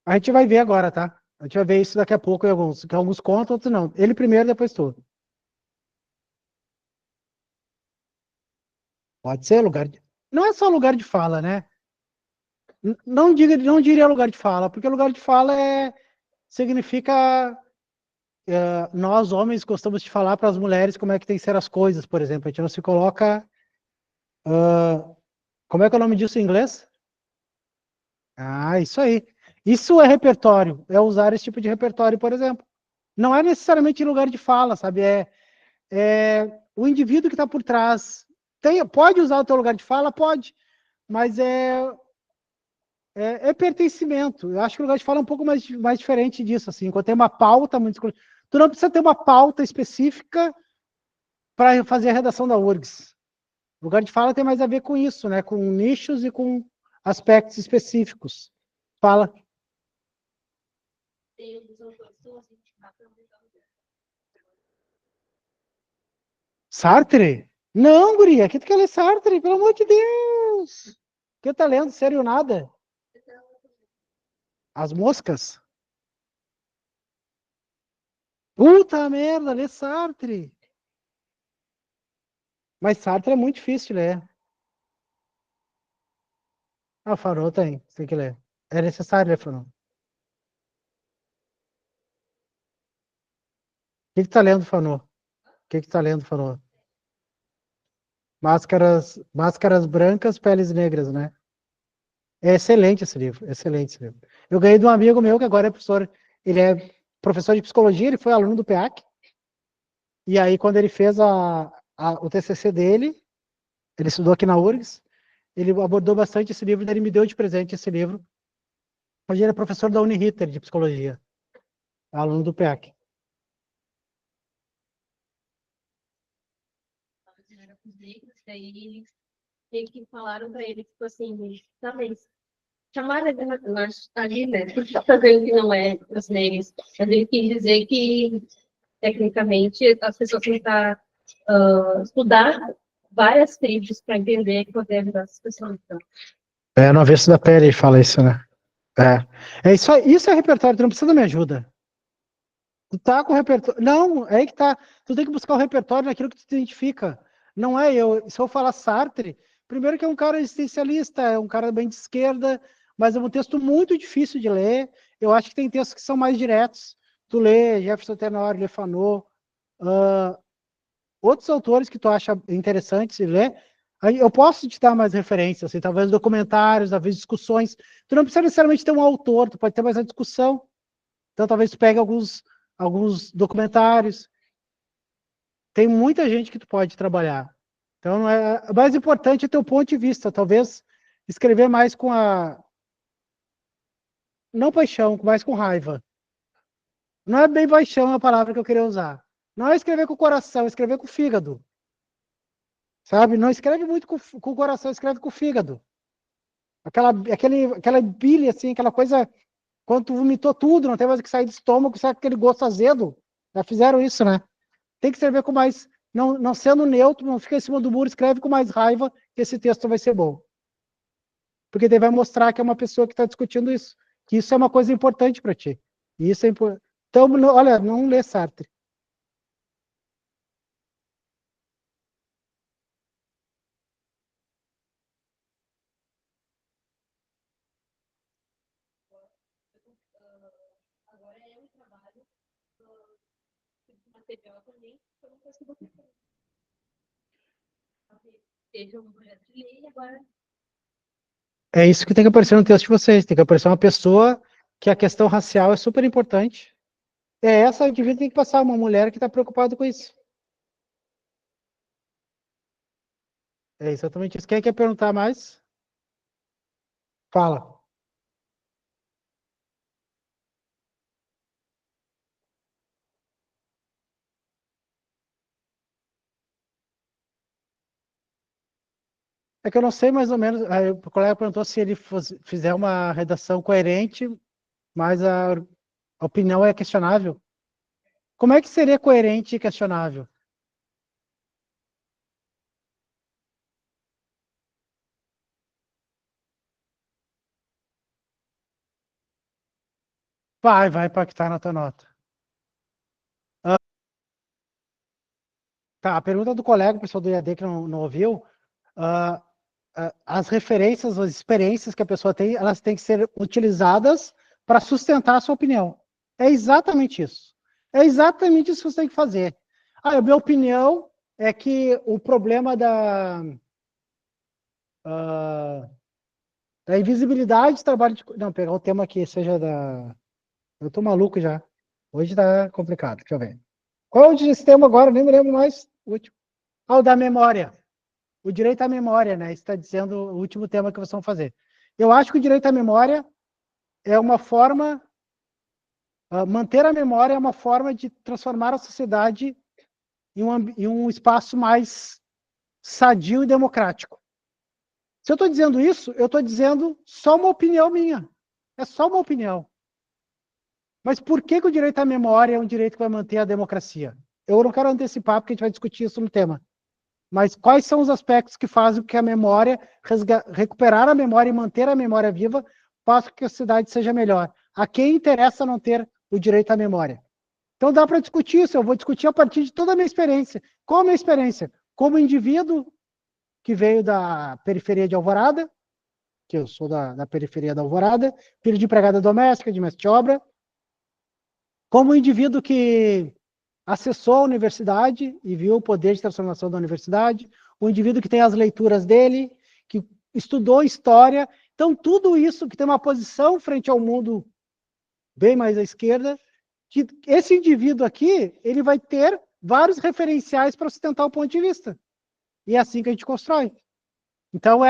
A gente vai ver agora, tá? A gente vai ver isso daqui a pouco em alguns. Que alguns contam, outros não. Ele primeiro, depois tu. Pode ser lugar de... Não é só lugar de fala, né? Não diria lugar de fala, porque lugar de fala significa nós homens gostamos de falar para as mulheres como é que tem que ser as coisas, por exemplo. A gente não se coloca... como é que é o nome disso em inglês? Ah, isso aí. Isso é repertório, é usar esse tipo de repertório, por exemplo. Não é necessariamente em lugar de fala, sabe? É o indivíduo que está por trás. Pode usar o teu lugar de fala? Pode, mas é pertencimento. Eu acho que o lugar de fala é um pouco mais diferente disso, assim. Quando tem uma pauta muito... Tu não precisa ter uma pauta específica para fazer a redação da URGS. O lugar de fala tem mais a ver com isso, né? Com nichos e com aspectos específicos. Fala. Sartre? Não, guria, que tu quer ler Sartre? Pelo amor de Deus! Que tá lendo? Sério nada? As moscas? Puta merda, lê Sartre! Mas Sartre é muito difícil de ler. Ah, Fanon tem que ler. É necessário ler Fanon. O que tá lendo, Fanon? O que tá lendo, Fanon? Máscaras brancas, peles negras, né? É excelente esse livro, excelente esse livro. Eu ganhei de um amigo meu que agora é professor, ele é professor de psicologia, ele foi aluno do PEAC, e aí quando ele fez o TCC dele, ele estudou aqui na URGS, ele abordou bastante esse livro, daí ele me deu de presente esse livro. Hoje ele é professor da Uniriter de psicologia, aluno do PEAC. Daí eles meio que falaram para ele, tipo assim, talvez chamaram ele ali, né? Porque tá fazendo que não é os negros. Mas ele quis dizer que, tecnicamente, as pessoas têm que estudar várias tribos para entender o poder das pessoas. Então. É, no avesso da pele ele fala isso, né? Isso é repertório, tu não precisa da minha ajuda. Tu tá com o repertório. Não, é aí que tá. Tu tem que buscar o repertório naquilo que tu te identifica. Não é eu. Se eu falar Sartre, primeiro que é um cara existencialista, é um cara bem de esquerda, mas é um texto muito difícil de ler. Eu acho que tem textos que são mais diretos. Tu lê Jefferson Tenório, lê Fanon, outros autores que tu acha interessantes de ler. Aí eu posso te dar mais referências, assim, talvez documentários, talvez discussões. Tu não precisa necessariamente ter um autor, tu pode ter mais a discussão. Então talvez tu pegue alguns documentários. Tem muita gente que tu pode trabalhar. Então, o mais importante é teu ponto de vista. Talvez escrever mais com não paixão, mais com raiva. Não é bem paixão a palavra que eu queria usar. Não é escrever com o coração, é escrever com o fígado. Sabe? Não escreve muito com o coração, escreve com o fígado. Aquela bile, assim, aquela coisa... Quando tu vomitou tudo, não tem mais o que sair do estômago, sai aquele gosto azedo. Já fizeram isso, né? Tem que escrever com mais, não sendo neutro, não fica em cima do muro, escreve com mais raiva, que esse texto vai ser bom. Porque daí vai mostrar que é uma pessoa que está discutindo isso, que isso é uma coisa importante para ti. E isso é importante. Então, olha, não lê Sartre. Agora é um trabalho de material também, que eu não consigo fazer. Seja um projeto de lei, agora. É isso que tem que aparecer no texto de vocês. Tem que aparecer uma pessoa que a questão racial é super importante. É essa indivíduo que tem que passar, uma mulher que está preocupada com isso. É exatamente isso. Quem quer perguntar mais? Fala. É que eu não sei mais ou menos. Aí o colega perguntou se ele fizer uma redação coerente, mas a opinião é questionável. Como é que seria coerente e questionável? Vai impactar na tua nota. Tá, a pergunta do colega, o pessoal do IAD que não ouviu, ah, as referências, as experiências que a pessoa tem, elas têm que ser utilizadas para sustentar a sua opinião. É exatamente isso. É exatamente isso que você tem que fazer. A minha opinião é que o problema da invisibilidade do trabalho de... Não, pegar o tema que seja da... Eu tô maluco já. Hoje tá complicado, deixa eu ver. Qual é o sistema agora? Nem me lembro mais. O último. O da memória. O direito à memória, né? Está dizendo o último tema que vocês vão fazer. Eu acho que o direito à memória é uma forma, manter a memória é uma forma de transformar a sociedade em um espaço mais sadio e democrático. Se eu estou dizendo isso, eu estou dizendo só uma opinião minha. É só uma opinião. Mas por que o direito à memória é um direito que vai manter a democracia? Eu não quero antecipar, porque a gente vai discutir isso no tema. Mas quais são os aspectos que fazem com que a memória, recuperar a memória e manter a memória viva, faça com que a sociedade seja melhor? A quem interessa não ter o direito à memória? Então dá para discutir isso, eu vou discutir a partir de toda a minha experiência. Qual a minha experiência? Como indivíduo que veio da periferia de Alvorada, que eu sou da periferia da Alvorada, filho de empregada doméstica, de mestre de obra, como indivíduo que acessou a universidade e viu o poder de transformação da universidade, o indivíduo que tem as leituras dele, que estudou história. Então, tudo isso que tem uma posição frente ao mundo bem mais à esquerda, que esse indivíduo aqui, ele vai ter vários referenciais para sustentar o ponto de vista. E é assim que a gente constrói. Então,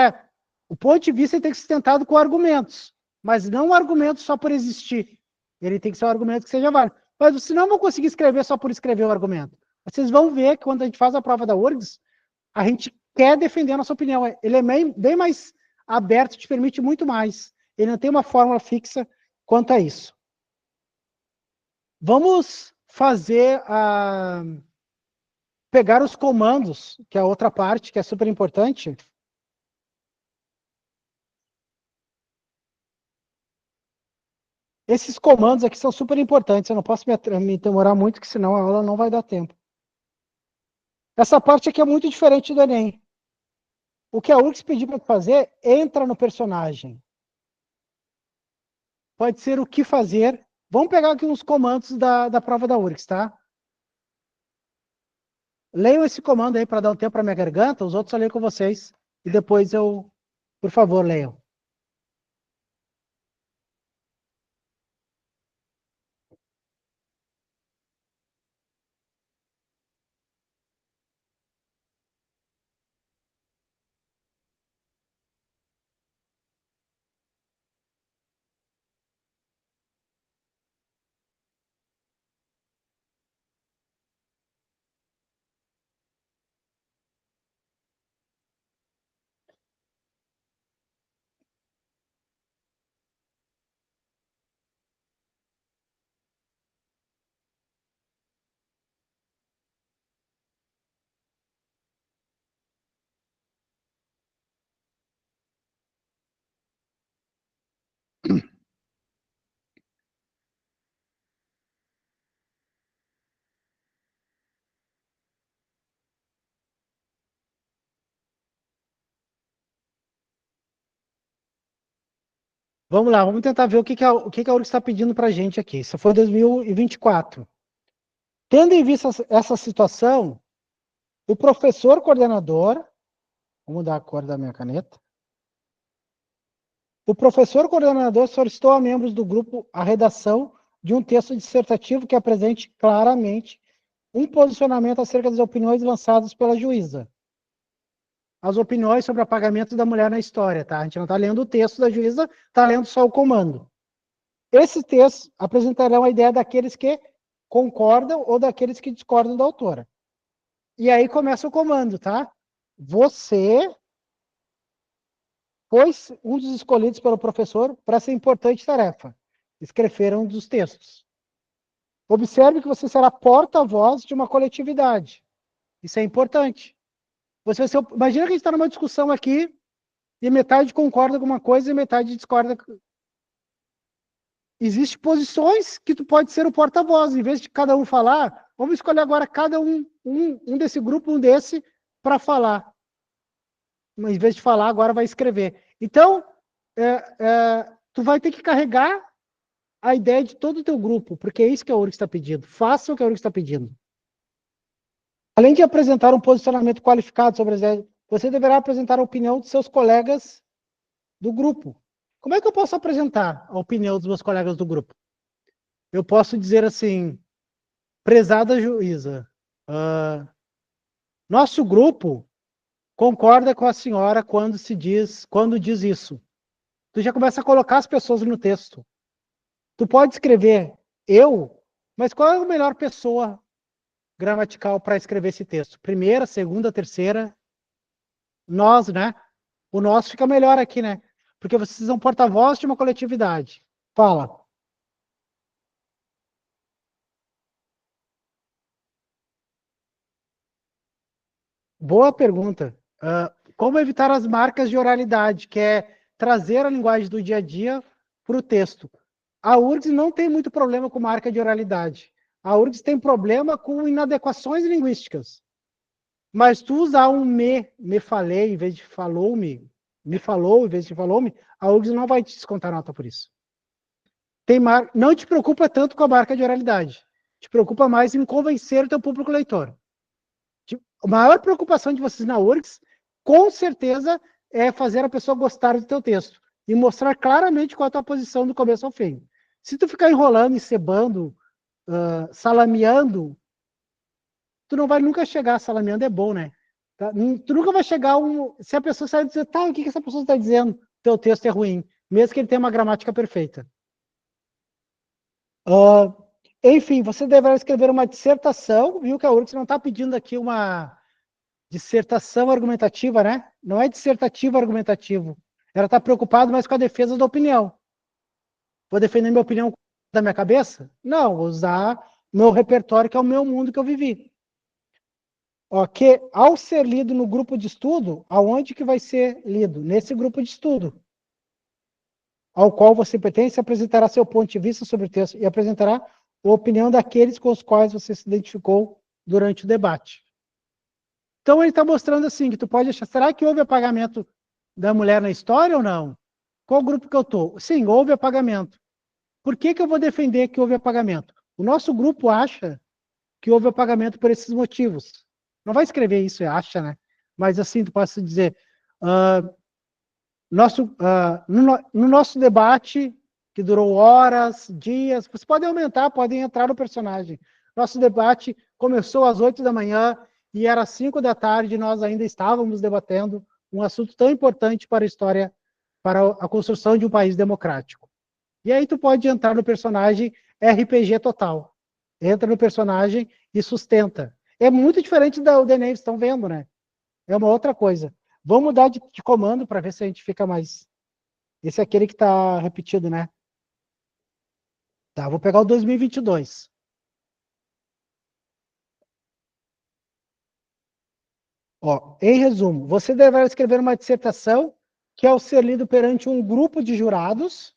o ponto de vista tem que ser sustentado com argumentos, mas não um argumento só por existir. Ele tem que ser um argumento que seja válido. Mas senão eu não vou conseguir escrever só por escrever o argumento. Vocês vão ver que quando a gente faz a prova da URGS, a gente quer defender a nossa opinião. Ele é bem mais aberto, te permite muito mais. Ele não tem uma fórmula fixa quanto a isso. Vamos fazer pegar os comandos, que é a outra parte, que é super importante. Esses comandos aqui são super importantes, eu não posso me demorar muito, que senão a aula não vai dar tempo. Essa parte aqui é muito diferente do Enem. O que a URGS pediu para fazer, entra no personagem. Pode ser o que fazer. Vamos pegar aqui uns comandos da prova da URGS, tá? Leiam esse comando aí para dar um tempo para minha garganta, os outros eu leio com vocês. E depois por favor, leiam. Vamos lá, vamos tentar ver o que a URGS está pedindo para a gente aqui. Isso foi 2024. Tendo em vista essa situação, o professor coordenador, vou mudar a cor da minha caneta. O professor coordenador solicitou a membros do grupo a redação de um texto dissertativo que apresente claramente um posicionamento acerca das opiniões lançadas pela juíza. as opiniões sobre o apagamento da mulher na história, tá? A gente não está lendo o texto da juíza, está lendo só o comando. Esses textos apresentarão a ideia daqueles que concordam ou daqueles que discordam da autora. E aí começa o comando, tá? Você foi um dos escolhidos pelo professor para essa importante tarefa. Escrever um dos textos. Observe que você será porta-voz de uma coletividade. Isso é importante. Imagina que a gente está numa discussão aqui e metade concorda com uma coisa e metade discorda. Existem posições que tu pode ser o porta-voz. Em vez de cada um falar, vamos escolher agora cada um desse grupo, um desse, para falar. Mas, em vez de falar, agora vai escrever. Então, tu vai ter que carregar a ideia de todo o teu grupo, porque é isso que a URGS está pedindo. Faça o que a URGS está pedindo. Além de apresentar um posicionamento qualificado sobre as ideias, você deverá apresentar a opinião de seus colegas do grupo. Como é que eu posso apresentar a opinião dos meus colegas do grupo? Eu posso dizer assim, prezada juíza, nosso grupo concorda com a senhora quando diz isso. Tu já começa a colocar as pessoas no texto. Tu pode escrever eu, mas qual é a melhor pessoa gramatical para escrever esse texto? Primeira, segunda, terceira? Nós, né? O nós fica melhor aqui, né? Porque vocês são porta-voz de uma coletividade. Fala. Boa pergunta. Como evitar as marcas de oralidade, que é trazer a linguagem do dia a dia para o texto? A URGS não tem muito problema com marca de oralidade. A URGS tem problema com inadequações linguísticas. Mas tu usar um me falei, em vez de falou-me, me falou, em vez de falou-me, a URGS não vai te descontar nota por isso. Não te preocupa tanto com a marca de oralidade. Te preocupa mais em convencer o teu público leitor. A maior preocupação de vocês na URGS, com certeza, é fazer a pessoa gostar do teu texto e mostrar claramente qual é a tua posição do começo ao fim. Se tu ficar enrolando, encebando, salameando, tu não vai nunca chegar. Salameando é bom, né? Tá? Tu nunca vai chegar se a pessoa sair e dizer, tá, o que essa pessoa está dizendo? Teu texto é ruim, mesmo que ele tenha uma gramática perfeita. Enfim, você deverá escrever uma dissertação, viu que a URGS não está pedindo aqui uma dissertação argumentativa, né? Não é dissertativo argumentativo. Ela está preocupada mais com a defesa da opinião. Vou defender minha opinião da minha cabeça? Não, vou usar meu repertório, que é o meu mundo que eu vivi. Que ao ser lido no grupo de estudo, aonde que vai ser lido? Nesse grupo de estudo, ao qual você pertence, apresentará seu ponto de vista sobre o texto e apresentará a opinião daqueles com os quais você se identificou durante o debate. Então ele está mostrando assim, que tu pode achar, será que houve apagamento da mulher na história ou não? Qual grupo que eu estou? Sim, houve apagamento. Por que eu vou defender que houve apagamento? O nosso grupo acha que houve apagamento por esses motivos. Não vai escrever isso, acha, né? Mas assim, tu pode dizer, no nosso debate, que durou horas, dias, vocês podem aumentar, podem entrar no personagem. Nosso debate começou às 8 da manhã e era 5 da tarde, e nós ainda estávamos debatendo um assunto tão importante para a história, para a construção de um país democrático. E aí tu pode entrar no personagem RPG total. Entra no personagem e sustenta. É muito diferente do Enem, vocês estão vendo, né? É uma outra coisa. Vamos mudar de comando para ver se a gente fica mais... Esse é aquele que está repetido, né? Tá, vou pegar o 2022. Em resumo, você deverá escrever uma dissertação que, ao ser lido perante um grupo de jurados,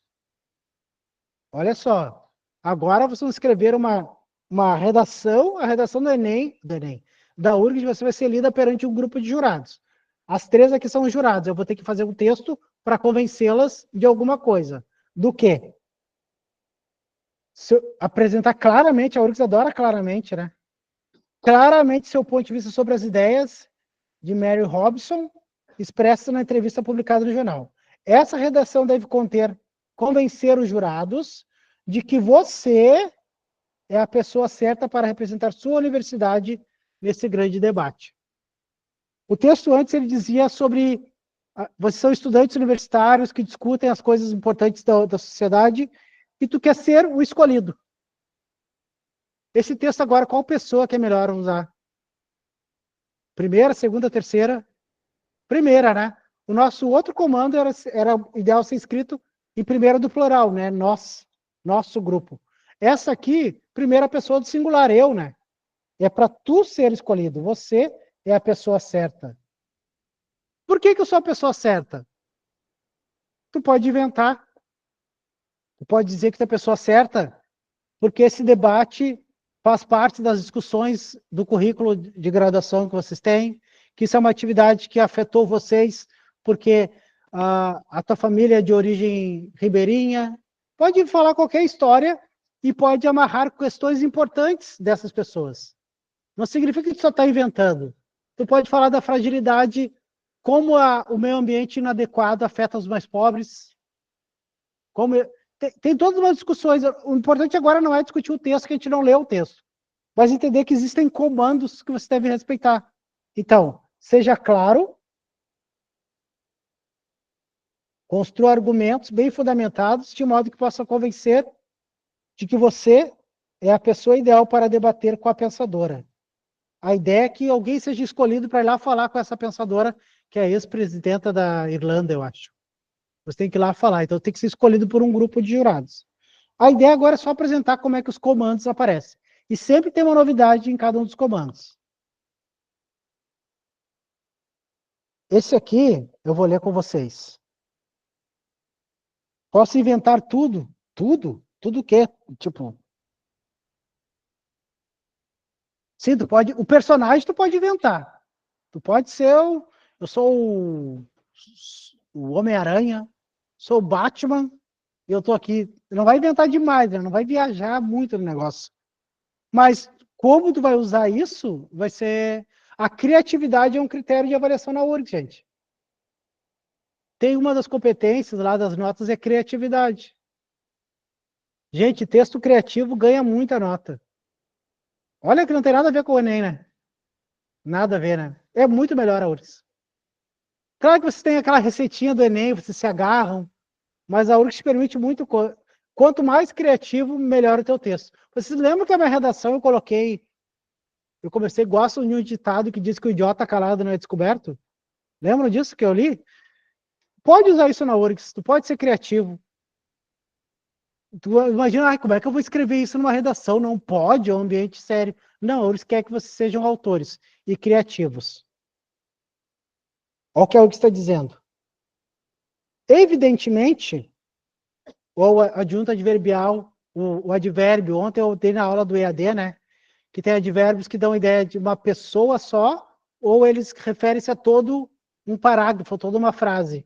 olha só, agora vocês vão escrever uma redação, a redação do Enem, da URGS, você vai ser lida perante um grupo de jurados. As 3 aqui são os jurados, eu vou ter que fazer um texto para convencê-las de alguma coisa. Do quê? Apresentar claramente, a URGS adora claramente, né? Claramente seu ponto de vista sobre as ideias de Mary Robson, expressas na entrevista publicada no jornal. Essa redação deve convencer os jurados de que você é a pessoa certa para representar sua universidade nesse grande debate. O texto antes ele dizia sobre vocês são estudantes universitários que discutem as coisas importantes da sociedade e tu quer ser o escolhido. Esse texto agora, qual pessoa que é melhor usar? Primeira, segunda, terceira? Primeira, né? O nosso outro comando era ideal ser escrito em primeira do plural, né? Nós, nosso grupo. Essa aqui, primeira pessoa do singular, eu, né? É para tu ser escolhido. Você é a pessoa certa. Por que eu sou a pessoa certa? Tu pode inventar. Tu pode dizer que tu é a pessoa certa, porque esse debate faz parte das discussões do currículo de graduação que vocês têm, que isso é uma atividade que afetou vocês, porque a tua família é de origem ribeirinha. Pode falar qualquer história e pode amarrar questões importantes dessas pessoas. Não significa que tu só está inventando. Tu pode falar da fragilidade, como o meio ambiente inadequado afeta os mais pobres. Tem todas umas discussões. O importante agora não é discutir o texto, que a gente não leu o texto, mas entender que existem comandos que você deve respeitar. Então, seja claro, construa argumentos bem fundamentados, de modo que possa convencer de que você é a pessoa ideal para debater com a pensadora. A ideia é que alguém seja escolhido para ir lá falar com essa pensadora, que é a ex-presidenta da Irlanda, eu acho. Você tem que ir lá falar, então tem que ser escolhido por um grupo de jurados. A ideia agora é só apresentar como é que os comandos aparecem. E sempre tem uma novidade em cada um dos comandos. Esse aqui, eu vou ler com vocês. Posso inventar tudo, tudo que é, tipo... Sim, o personagem tu pode inventar. Tu pode ser eu sou o Homem-Aranha, sou o Batman, e eu tô aqui. Não vai inventar demais, né? Não vai viajar muito no negócio. Mas como tu vai usar isso, vai ser... A criatividade é um critério de avaliação na URGS, gente. Tem uma das competências lá das notas é criatividade. Gente, texto criativo ganha muita nota. Olha que não tem nada a ver com o Enem, né? Nada a ver, né? É muito melhor a URGS. Claro que vocês têm aquela receitinha do Enem, vocês se agarram, mas a URGS permite muito... Quanto mais criativo, melhor o teu texto. Vocês lembram que a minha redação eu comecei, gosto de um ditado que diz que o idiota calado não é descoberto? Lembram disso que eu li? Pode usar isso na URGS, tu pode ser criativo. Tu imagina, como é que eu vou escrever isso numa redação? Não pode, é um ambiente sério. Não, a URGS quer que vocês sejam autores e criativos. Olha o que a URGS está dizendo. Evidentemente, ou adjunto adverbial, o advérbio, ontem eu dei na aula do EAD, né? Que tem advérbios que dão ideia de uma pessoa só, ou eles referem-se a todo um parágrafo, toda uma frase.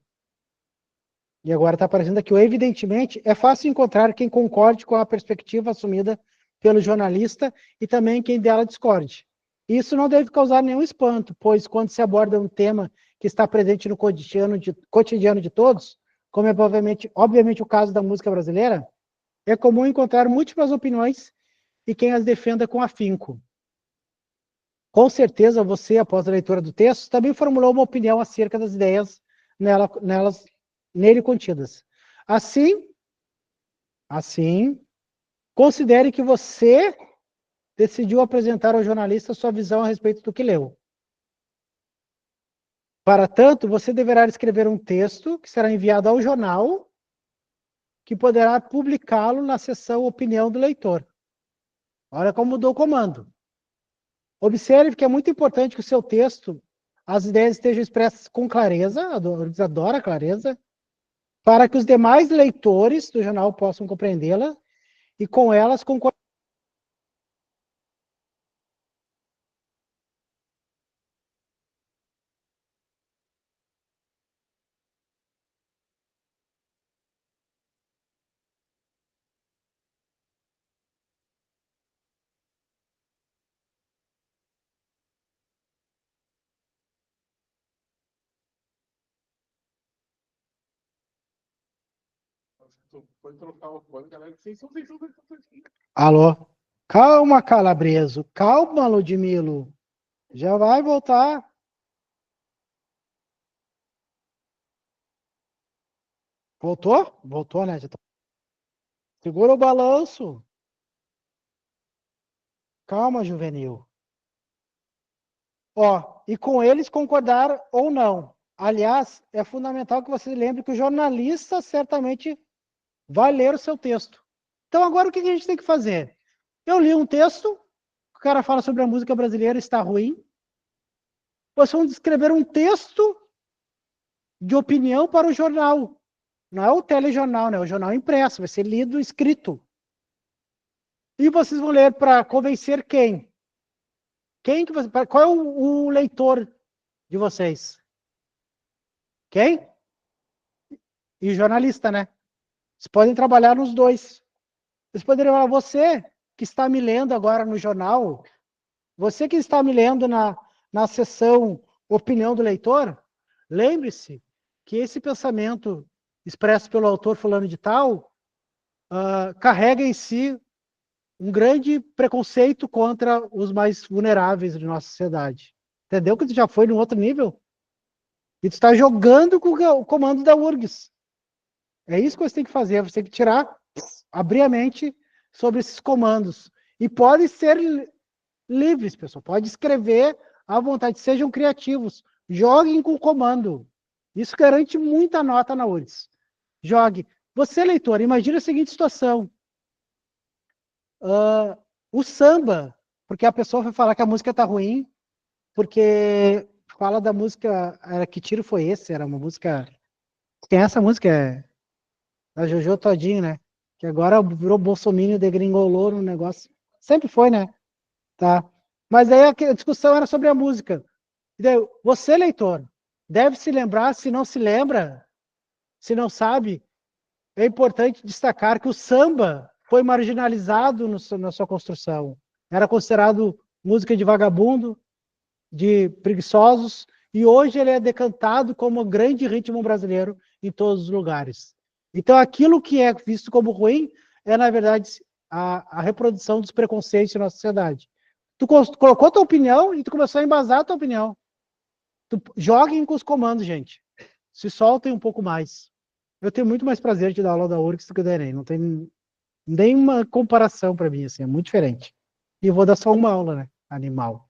E agora está aparecendo aqui, evidentemente, é fácil encontrar quem concorde com a perspectiva assumida pelo jornalista e também quem dela discorde. Isso não deve causar nenhum espanto, pois quando se aborda um tema que está presente no cotidiano de todos, como é obviamente o caso da música brasileira, é comum encontrar múltiplas opiniões e quem as defenda com afinco. Com certeza você, após a leitura do texto, também formulou uma opinião acerca das ideias nele contidas. Assim, considere que você decidiu apresentar ao jornalista sua visão a respeito do que leu. Para tanto, você deverá escrever um texto que será enviado ao jornal, que poderá publicá-lo na seção Opinião do Leitor. Olha como mudou o comando. Observe que é muito importante que o seu texto, as ideias estejam expressas com clareza, adora clareza, para que os demais leitores do jornal possam compreendê-la e com elas concordar. Tu foi trocar o fone, galera. Vocês são. Alô? Calma, Calabreso. Calma, Ludmilo. Já vai voltar. Voltou? Voltou, né? Segura o balanço. Calma, juvenil. Ó, e com eles concordar ou não. Aliás, é fundamental que você lembre que o jornalista certamente vai ler o seu texto. Então, agora o que a gente tem que fazer? Eu li um texto, o cara fala sobre a música brasileira está ruim. Vocês vão escrever um texto de opinião para o jornal. Não é o telejornal, né? É o jornal impresso, vai ser lido, escrito. E vocês vão ler para convencer quem? Qual é o leitor de vocês? Quem? E o jornalista, né? Vocês podem trabalhar nos dois. Vocês poderiam falar, você que está me lendo agora no jornal, você que está me lendo na seção Opinião do Leitor, lembre-se que esse pensamento expresso pelo autor fulano de tal carrega em si um grande preconceito contra os mais vulneráveis de nossa sociedade. Entendeu que tu já foi num outro nível? E tu está jogando com o comando da URGS. É isso que você tem que fazer. Você tem que abrir a mente sobre esses comandos. E podem ser livres, pessoal. Pode escrever à vontade. Sejam criativos. Joguem com o comando. Isso garante muita nota na URGS. Jogue. Você, leitor, imagina a seguinte situação. O samba, porque a pessoa vai falar que a música está ruim, porque fala da música, que tiro foi esse? Era uma música... Quem é essa música? É da Jojo Todinho, né? Que agora virou bolsominion, degringolou no negócio. Sempre foi, né? Tá. Mas aí a discussão era sobre a música. E daí, você, leitor, deve se lembrar, se não se lembra, se não sabe, é importante destacar que o samba foi marginalizado na sua construção. Era considerado música de vagabundo, de preguiçosos, e hoje ele é decantado como um grande ritmo brasileiro em todos os lugares. Então, aquilo que é visto como ruim é, na verdade, a reprodução dos preconceitos na sociedade. Tu colocou tua opinião e tu começou a embasar a tua opinião. Joguem com os comandos, gente. Se soltem um pouco mais. Eu tenho muito mais prazer de dar aula da URGS do que da ENEM. Não tem nenhuma comparação para mim, assim, é muito diferente. E eu vou dar só uma aula, né? Animal.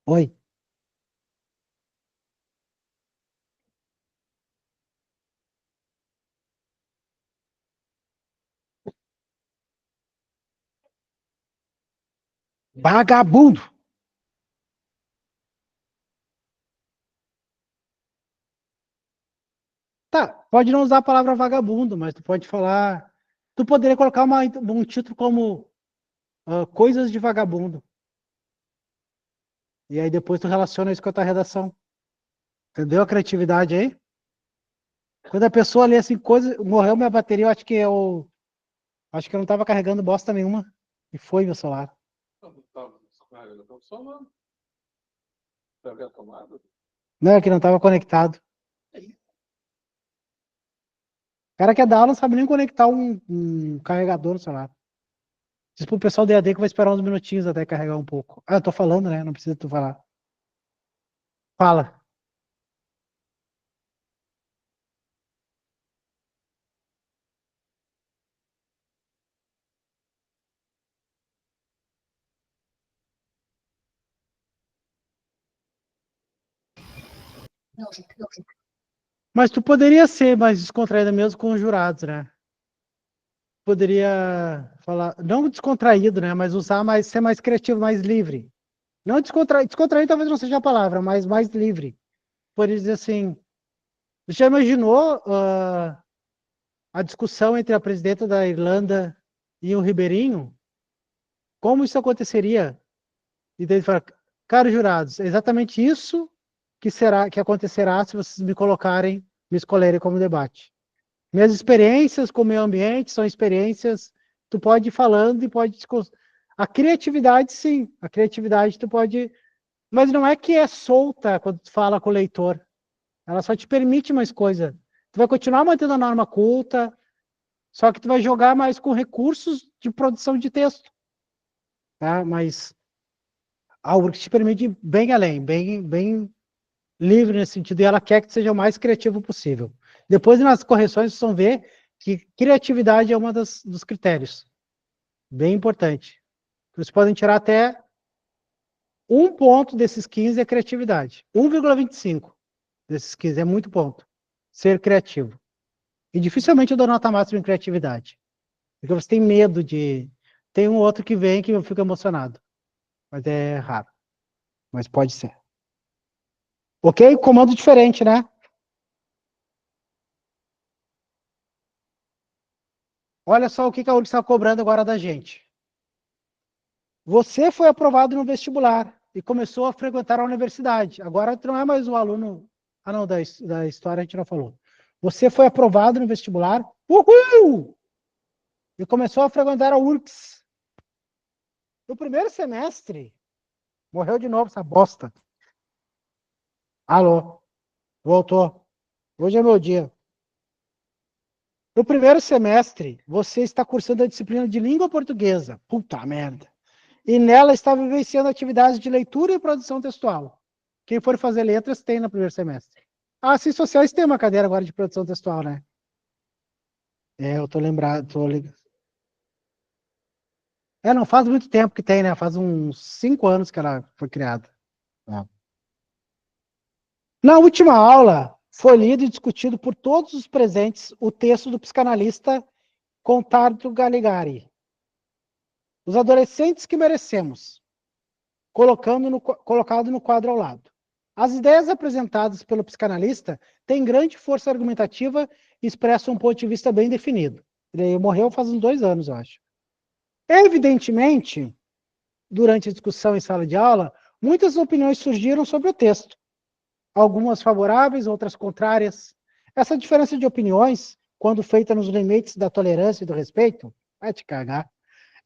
Oi. Vagabundo! Tá, pode não usar a palavra vagabundo, mas tu pode falar... Tu poderia colocar um título como Coisas de Vagabundo. E aí depois tu relaciona isso com a tua redação. Entendeu a criatividade aí? Quando a pessoa lê assim, morreu minha bateria, eu acho que eu não estava carregando bosta nenhuma. E foi meu celular. Não, é que não estava conectado. O cara que é da aula não sabe nem conectar um carregador no celular. Diz pro pessoal do EAD que vai esperar uns minutinhos até carregar um pouco. Ah, eu tô falando, né? Não precisa tu falar. Fala. Mas tu poderia ser mais descontraída mesmo com os jurados, né? Poderia falar, não descontraído, né? Mas ser mais criativo, mais livre. Não descontraído talvez não seja a palavra, mas mais livre. Poderia dizer assim, você já imaginou a discussão entre a presidenta da Irlanda e o Ribeirinho? Como isso aconteceria? E daí ele fala, caros jurados, é exatamente isso que acontecerá se vocês me escolherem como debate. Minhas experiências com o meio ambiente são experiências, tu pode ir falando e pode... A criatividade, sim, a criatividade tu pode... Mas não é que é solta quando tu fala com o leitor. Ela só te permite mais coisa. Tu vai continuar mantendo a norma culta, só que tu vai jogar mais com recursos de produção de texto. Tá? Mas algo que te permite bem além, bem livre nesse sentido, e ela quer que seja o mais criativo possível. Depois, nas correções, vocês vão ver que criatividade é uma dos critérios. Bem importante. Vocês podem tirar até 1 ponto desses 15 é criatividade. 1,25 desses 15 é muito ponto. Ser criativo. E dificilmente eu dou nota máxima em criatividade. Porque você tem medo de... Tem um outro que vem que eu fico emocionado. Mas é raro. Mas pode ser. Ok? Comando diferente, né? Olha só o que a URGS está cobrando agora da gente. Você foi aprovado no vestibular e começou a frequentar a universidade. Agora tu não é mais o aluno... Ah, não, da história a gente não falou. Você foi aprovado no vestibular. Uhul! E começou a frequentar a URGS. No primeiro semestre, morreu de novo essa bosta. Alô? Voltou. Hoje é meu dia. No primeiro semestre, você está cursando a disciplina de língua portuguesa. Puta merda. E nela está vivenciando atividades de leitura e produção textual. Quem for fazer letras tem no primeiro semestre. Ah, Ciências Sociais tem uma cadeira agora de produção textual, né? É, eu tô lembrado. Não faz muito tempo que tem, né? Faz uns 5 anos que ela foi criada. Na última aula, foi lido e discutido por todos os presentes o texto do psicanalista Contardo Caligari. Os adolescentes que merecemos, colocado no quadro ao lado. As ideias apresentadas pelo psicanalista têm grande força argumentativa e expressam um ponto de vista bem definido. Ele morreu faz uns 2 anos, eu acho. Evidentemente, durante a discussão em sala de aula, muitas opiniões surgiram sobre o texto. Algumas favoráveis, outras contrárias. Essa diferença de opiniões, quando feita nos limites da tolerância e do respeito, vai te cagar,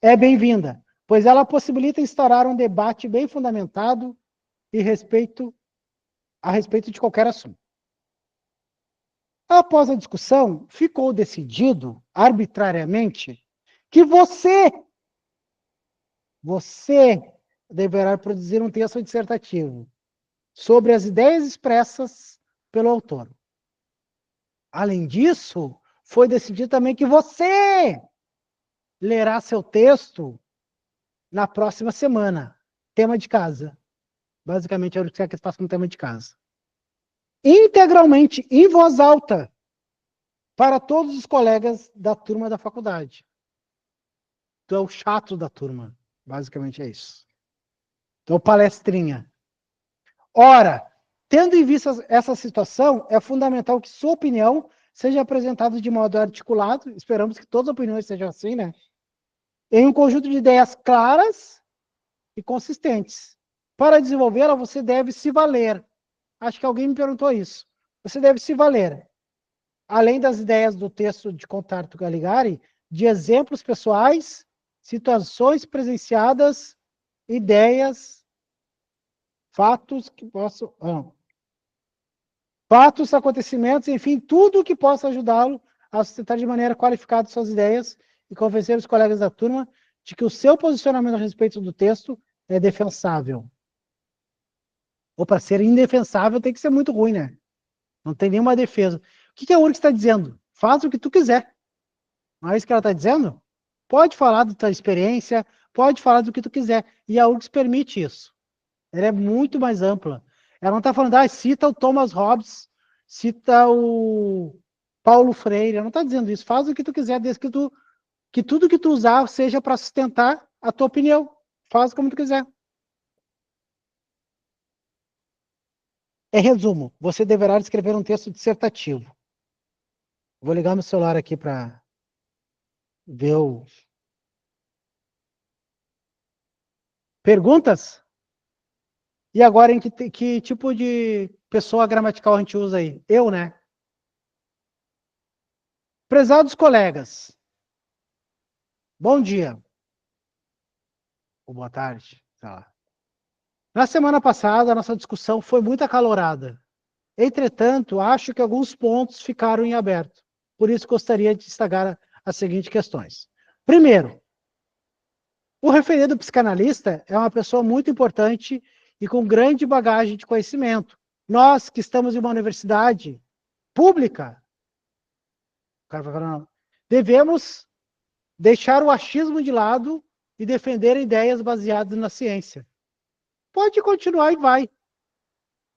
é bem-vinda, pois ela possibilita instaurar um debate bem fundamentado e a respeito de qualquer assunto. Após a discussão, ficou decidido, arbitrariamente, que você deverá produzir um texto dissertativo sobre as ideias expressas pelo autor. Além disso, foi decidido também que você lerá seu texto na próxima semana. Tema de casa. Basicamente, é o que você quer que faça no tema de casa. Integralmente, em voz alta, para todos os colegas da turma da faculdade. Tu é o chato da turma. Basicamente é isso. Tu é o palestrinha. Ora, tendo em vista essa situação, é fundamental que sua opinião seja apresentada de modo articulado, esperamos que todas as opiniões sejam assim, né? Em um conjunto de ideias claras e consistentes. Para desenvolvê-la, você deve se valer. Acho que alguém me perguntou isso. Você deve se valer, além das ideias do texto de Contardo Caligari, de exemplos pessoais, situações presenciadas, ideias, fatos que possam... fatos, acontecimentos, enfim, tudo que possa ajudá-lo a sustentar de maneira qualificada suas ideias e convencer os colegas da turma de que o seu posicionamento a respeito do texto é defensável. Ou para ser indefensável tem que ser muito ruim, né? Não tem nenhuma defesa. O que a URGS está dizendo? Faz o que tu quiser. Não é isso que ela está dizendo? Pode falar da tua experiência, pode falar do que tu quiser. E a URGS permite isso. Ela é muito mais ampla. Ela não está falando, cita o Thomas Hobbes, cita o Paulo Freire. Ela não está dizendo isso. Faz o que tu quiser, desde que tudo que tu usar seja para sustentar a tua opinião. Faz como tu quiser. Em resumo, você deverá escrever um texto dissertativo. Vou ligar meu celular aqui para ver o... Perguntas? E agora, em que tipo de pessoa gramatical a gente usa aí? Eu, né? Prezados colegas, bom dia. Ou boa tarde, sei lá. Na semana passada, a nossa discussão foi muito acalorada. Entretanto, acho que alguns pontos ficaram em aberto. Por isso, gostaria de destacar as seguintes questões. Primeiro, o referido psicanalista é uma pessoa muito importante e com grande bagagem de conhecimento. Nós, que estamos em uma universidade pública, cara vai falar, não. Devemos deixar o achismo de lado e defender ideias baseadas na ciência. Pode continuar e vai.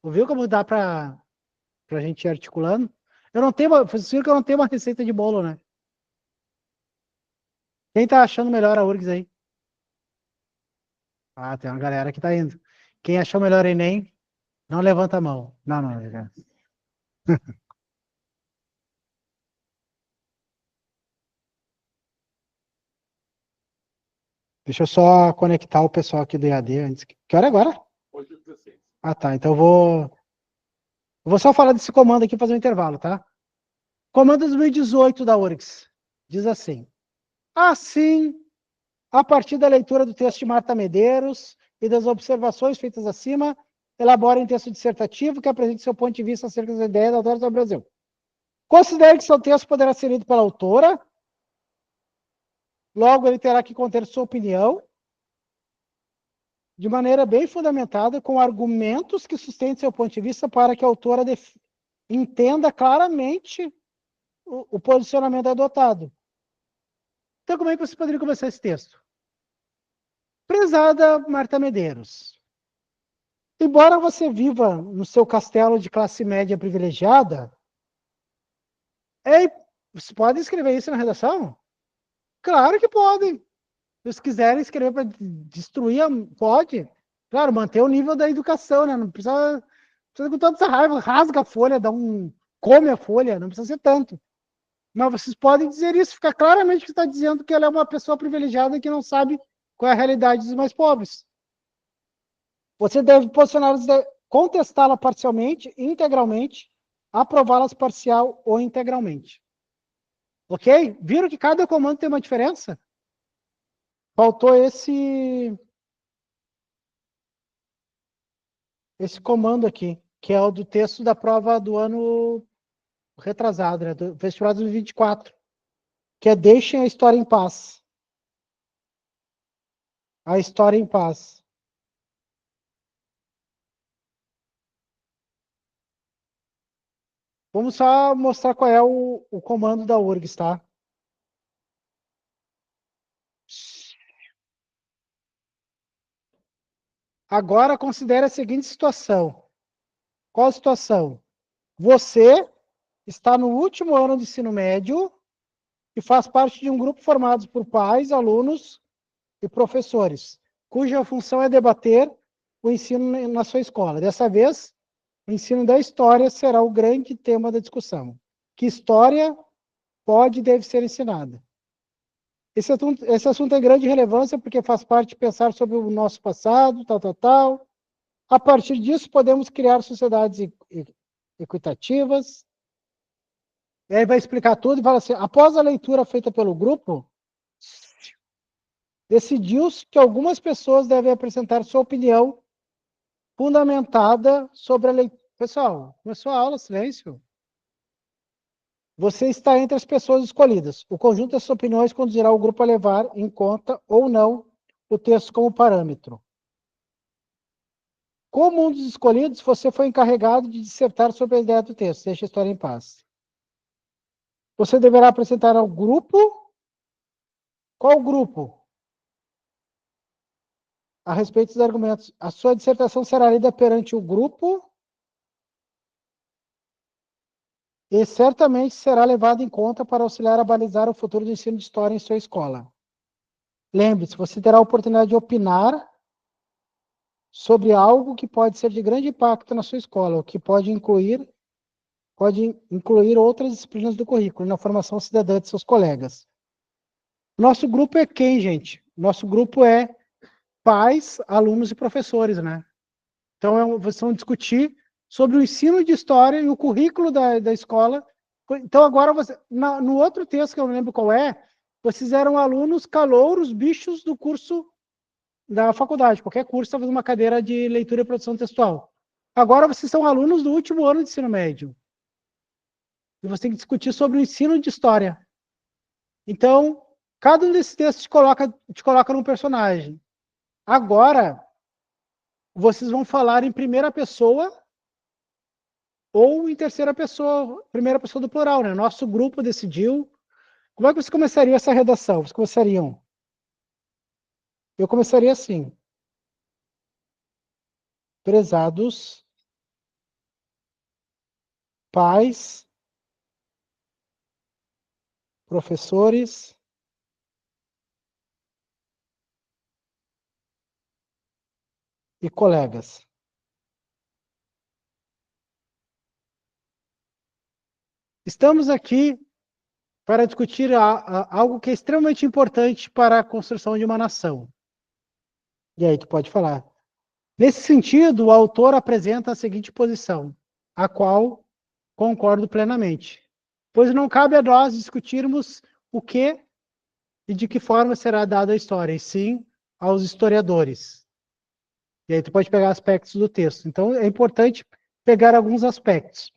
Viu como dá para a gente ir articulando? Eu não tenho, vocês viram que eu não tenho uma receita de bolo, né? Quem tá achando melhor a URGS aí? Ah, tem uma galera que tá indo. Quem achou melhor Enem, não levanta a mão. Não, não. Deixa eu só conectar o pessoal aqui do EAD antes. Que hora é agora? Hoje 16. Ah, tá. Então eu vou só falar desse comando aqui e fazer um intervalo, tá? Comando 2018 da URGS. Diz assim. Assim, a partir da leitura do texto de Marta Medeiros e das observações feitas acima, elabora um texto dissertativo que apresente seu ponto de vista acerca das ideias da autora do Brasil. Considere que seu texto poderá ser lido pela autora, logo ele terá que conter sua opinião, de maneira bem fundamentada, com argumentos que sustentem seu ponto de vista para que a autora entenda claramente o posicionamento adotado. Então, como é que você poderia começar esse texto? Prezada Marta Medeiros, embora você viva no seu castelo de classe média privilegiada, você pode escrever isso na redação? Claro que podem. Se eles quiserem escrever para destruir, pode. Claro, manter o nível da educação, né? Não precisa com toda essa raiva, rasga a folha, come a folha, não precisa ser tanto. Mas vocês podem dizer isso, fica claramente que está dizendo que ela é uma pessoa privilegiada que não sabe qual é a realidade dos mais pobres. Você deve posicioná-las, contestá-la parcialmente, integralmente, aprová-las parcial ou integralmente. Ok? Viram que cada comando tem uma diferença? Faltou esse comando aqui, que é o do texto da prova do ano retrasado, né, do vestibular 2024, que é deixem a história em paz. A história em paz. Vamos só mostrar qual é o comando da URGS, tá? Agora considere a seguinte situação. Qual a situação? Você está no último ano de ensino médio e faz parte de um grupo formado por pais, alunos e professores, cuja função é debater o ensino na sua escola. Dessa vez, o ensino da história será o grande tema da discussão. Que história pode e deve ser ensinada? Esse assunto é de grande relevância porque faz parte de pensar sobre o nosso passado, tal. A partir disso, podemos criar sociedades equitativas. E aí vai explicar tudo e fala assim, após a leitura feita pelo grupo, decidiu-se que algumas pessoas devem apresentar sua opinião fundamentada sobre a leitura. Pessoal, começou a aula, silêncio. Você está entre as pessoas escolhidas. O conjunto dessas opiniões conduzirá o grupo a levar em conta ou não o texto como parâmetro. Como um dos escolhidos, você foi encarregado de dissertar sobre a ideia do texto. Deixa a história em paz. Você deverá apresentar ao grupo. Qual grupo? A respeito dos argumentos. A sua dissertação será lida perante o grupo e certamente será levada em conta para auxiliar a balizar o futuro do ensino de história em sua escola. Lembre-se, você terá a oportunidade de opinar sobre algo que pode ser de grande impacto na sua escola, o que pode incluir outras disciplinas do currículo, na formação cidadã de seus colegas. Nosso grupo é quem, gente? Nosso grupo é pais, alunos e professores, né? Então, vocês vão discutir sobre o ensino de história e o currículo da escola. Então, agora, no outro texto, que eu não lembro qual é, vocês eram alunos calouros, bichos do curso da faculdade. Qualquer curso está fazendo uma cadeira de leitura e produção textual. Agora, vocês são alunos do último ano de ensino médio. E você tem que discutir sobre o ensino de história. Então, cada um desses textos te coloca num personagem. Agora, vocês vão falar em primeira pessoa ou em terceira pessoa, primeira pessoa do plural, né? Nosso grupo decidiu. Como é que você começaria essa redação? Vocês começariam? Eu começaria assim. Prezados pais, professores e colegas. Estamos aqui para discutir algo que é extremamente importante para a construção de uma nação. E aí, tu pode falar. Nesse sentido, o autor apresenta a seguinte posição, a qual concordo plenamente. Pois não cabe a nós discutirmos o que e de que forma será dada a história, e sim aos historiadores. E aí tu pode pegar aspectos do texto. Então, é importante pegar alguns aspectos.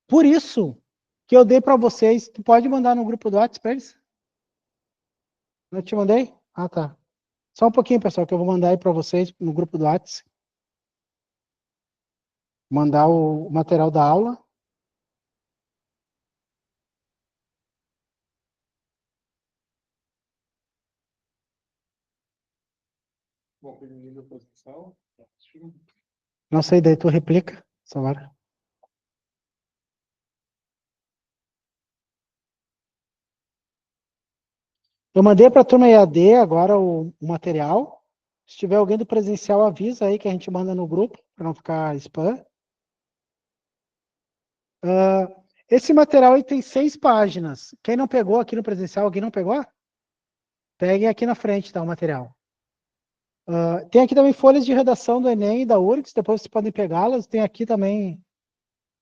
Por isso que eu dei para vocês, tu pode mandar no grupo do WhatsApp para eles? Eu te mandei? Ah, tá. Só um pouquinho, pessoal, que eu vou mandar aí para vocês no grupo do WhatsApp. Mandar o material da aula. Bom, ninguém da oposição. Não sei, daí tu replica, Samara. Eu mandei para a turma EAD agora o material. Se tiver alguém do presencial, avisa aí que a gente manda no grupo, para não ficar spam. Esse material aí tem 6 páginas. Quem não pegou aqui no presencial, alguém não pegou? Peguem aqui na frente, tá, o material. Tem aqui também folhas de redação do Enem e da URGS, depois vocês podem pegá-las. Tem aqui também,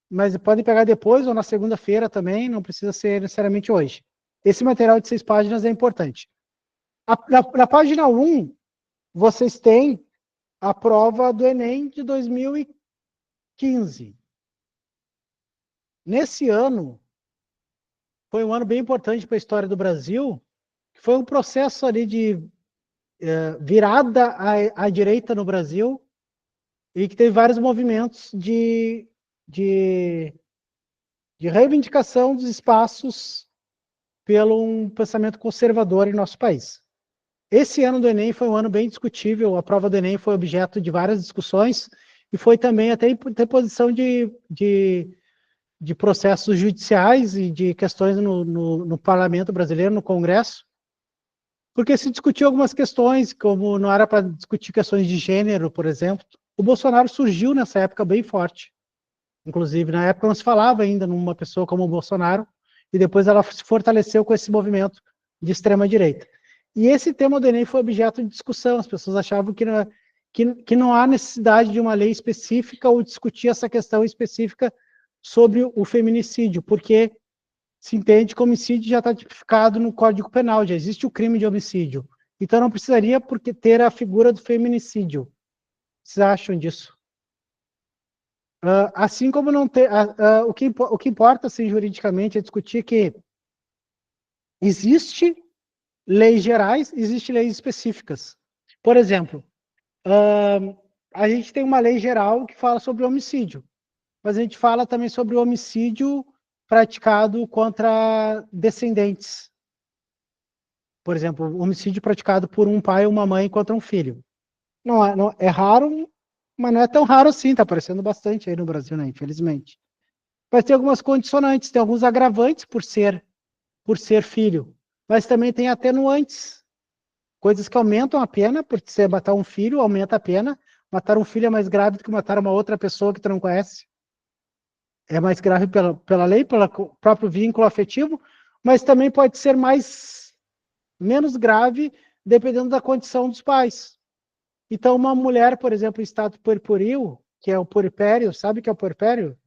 mas podem pegar depois ou na segunda-feira também, não precisa ser necessariamente hoje. Esse material de 6 páginas é importante. Na página 1, vocês têm a prova do Enem de 2015. Nesse ano, foi um ano bem importante para a história do Brasil, que foi um processo ali de virada à direita no Brasil, e que teve vários movimentos de reivindicação dos espaços pelo um pensamento conservador em nosso país. Esse ano do Enem foi um ano bem discutível, a prova do Enem foi objeto de várias discussões, e foi também até interposição de processos judiciais e de questões no parlamento brasileiro, no Congresso, porque se discutiu algumas questões, como não era para discutir questões de gênero, por exemplo. O Bolsonaro surgiu nessa época bem forte. Inclusive, na época não se falava ainda numa pessoa como o Bolsonaro, e depois ela se fortaleceu com esse movimento de extrema-direita. E esse tema do Enem foi objeto de discussão, as pessoas achavam que não há necessidade de uma lei específica ou discutir essa questão específica sobre o feminicídio, porque se entende que homicídio já está tipificado no Código Penal, já existe o crime de homicídio. Então não precisaria porque ter a figura do feminicídio. O que vocês acham disso? Assim como não ter... o que importa, assim, juridicamente, é discutir que existe leis gerais, existe leis específicas. Por exemplo, a gente tem uma lei geral que fala sobre homicídio, mas a gente fala também sobre o homicídio praticado contra descendentes. Por exemplo, homicídio praticado por um pai ou uma mãe contra um filho. Não é raro, mas não é tão raro assim, está aparecendo bastante aí no Brasil, né, infelizmente. Mas tem algumas condicionantes, tem alguns agravantes por ser filho, mas também tem atenuantes, coisas que aumentam a pena, porque se matar um filho, aumenta a pena. Matar um filho é mais grave do que matar uma outra pessoa que tu não conhece. É mais grave pela lei, pelo próprio vínculo afetivo, mas também pode ser menos grave dependendo da condição dos pais. Então, uma mulher, por exemplo, em estado puerpéril, que é o puerpério, sabe o que é o puerpério?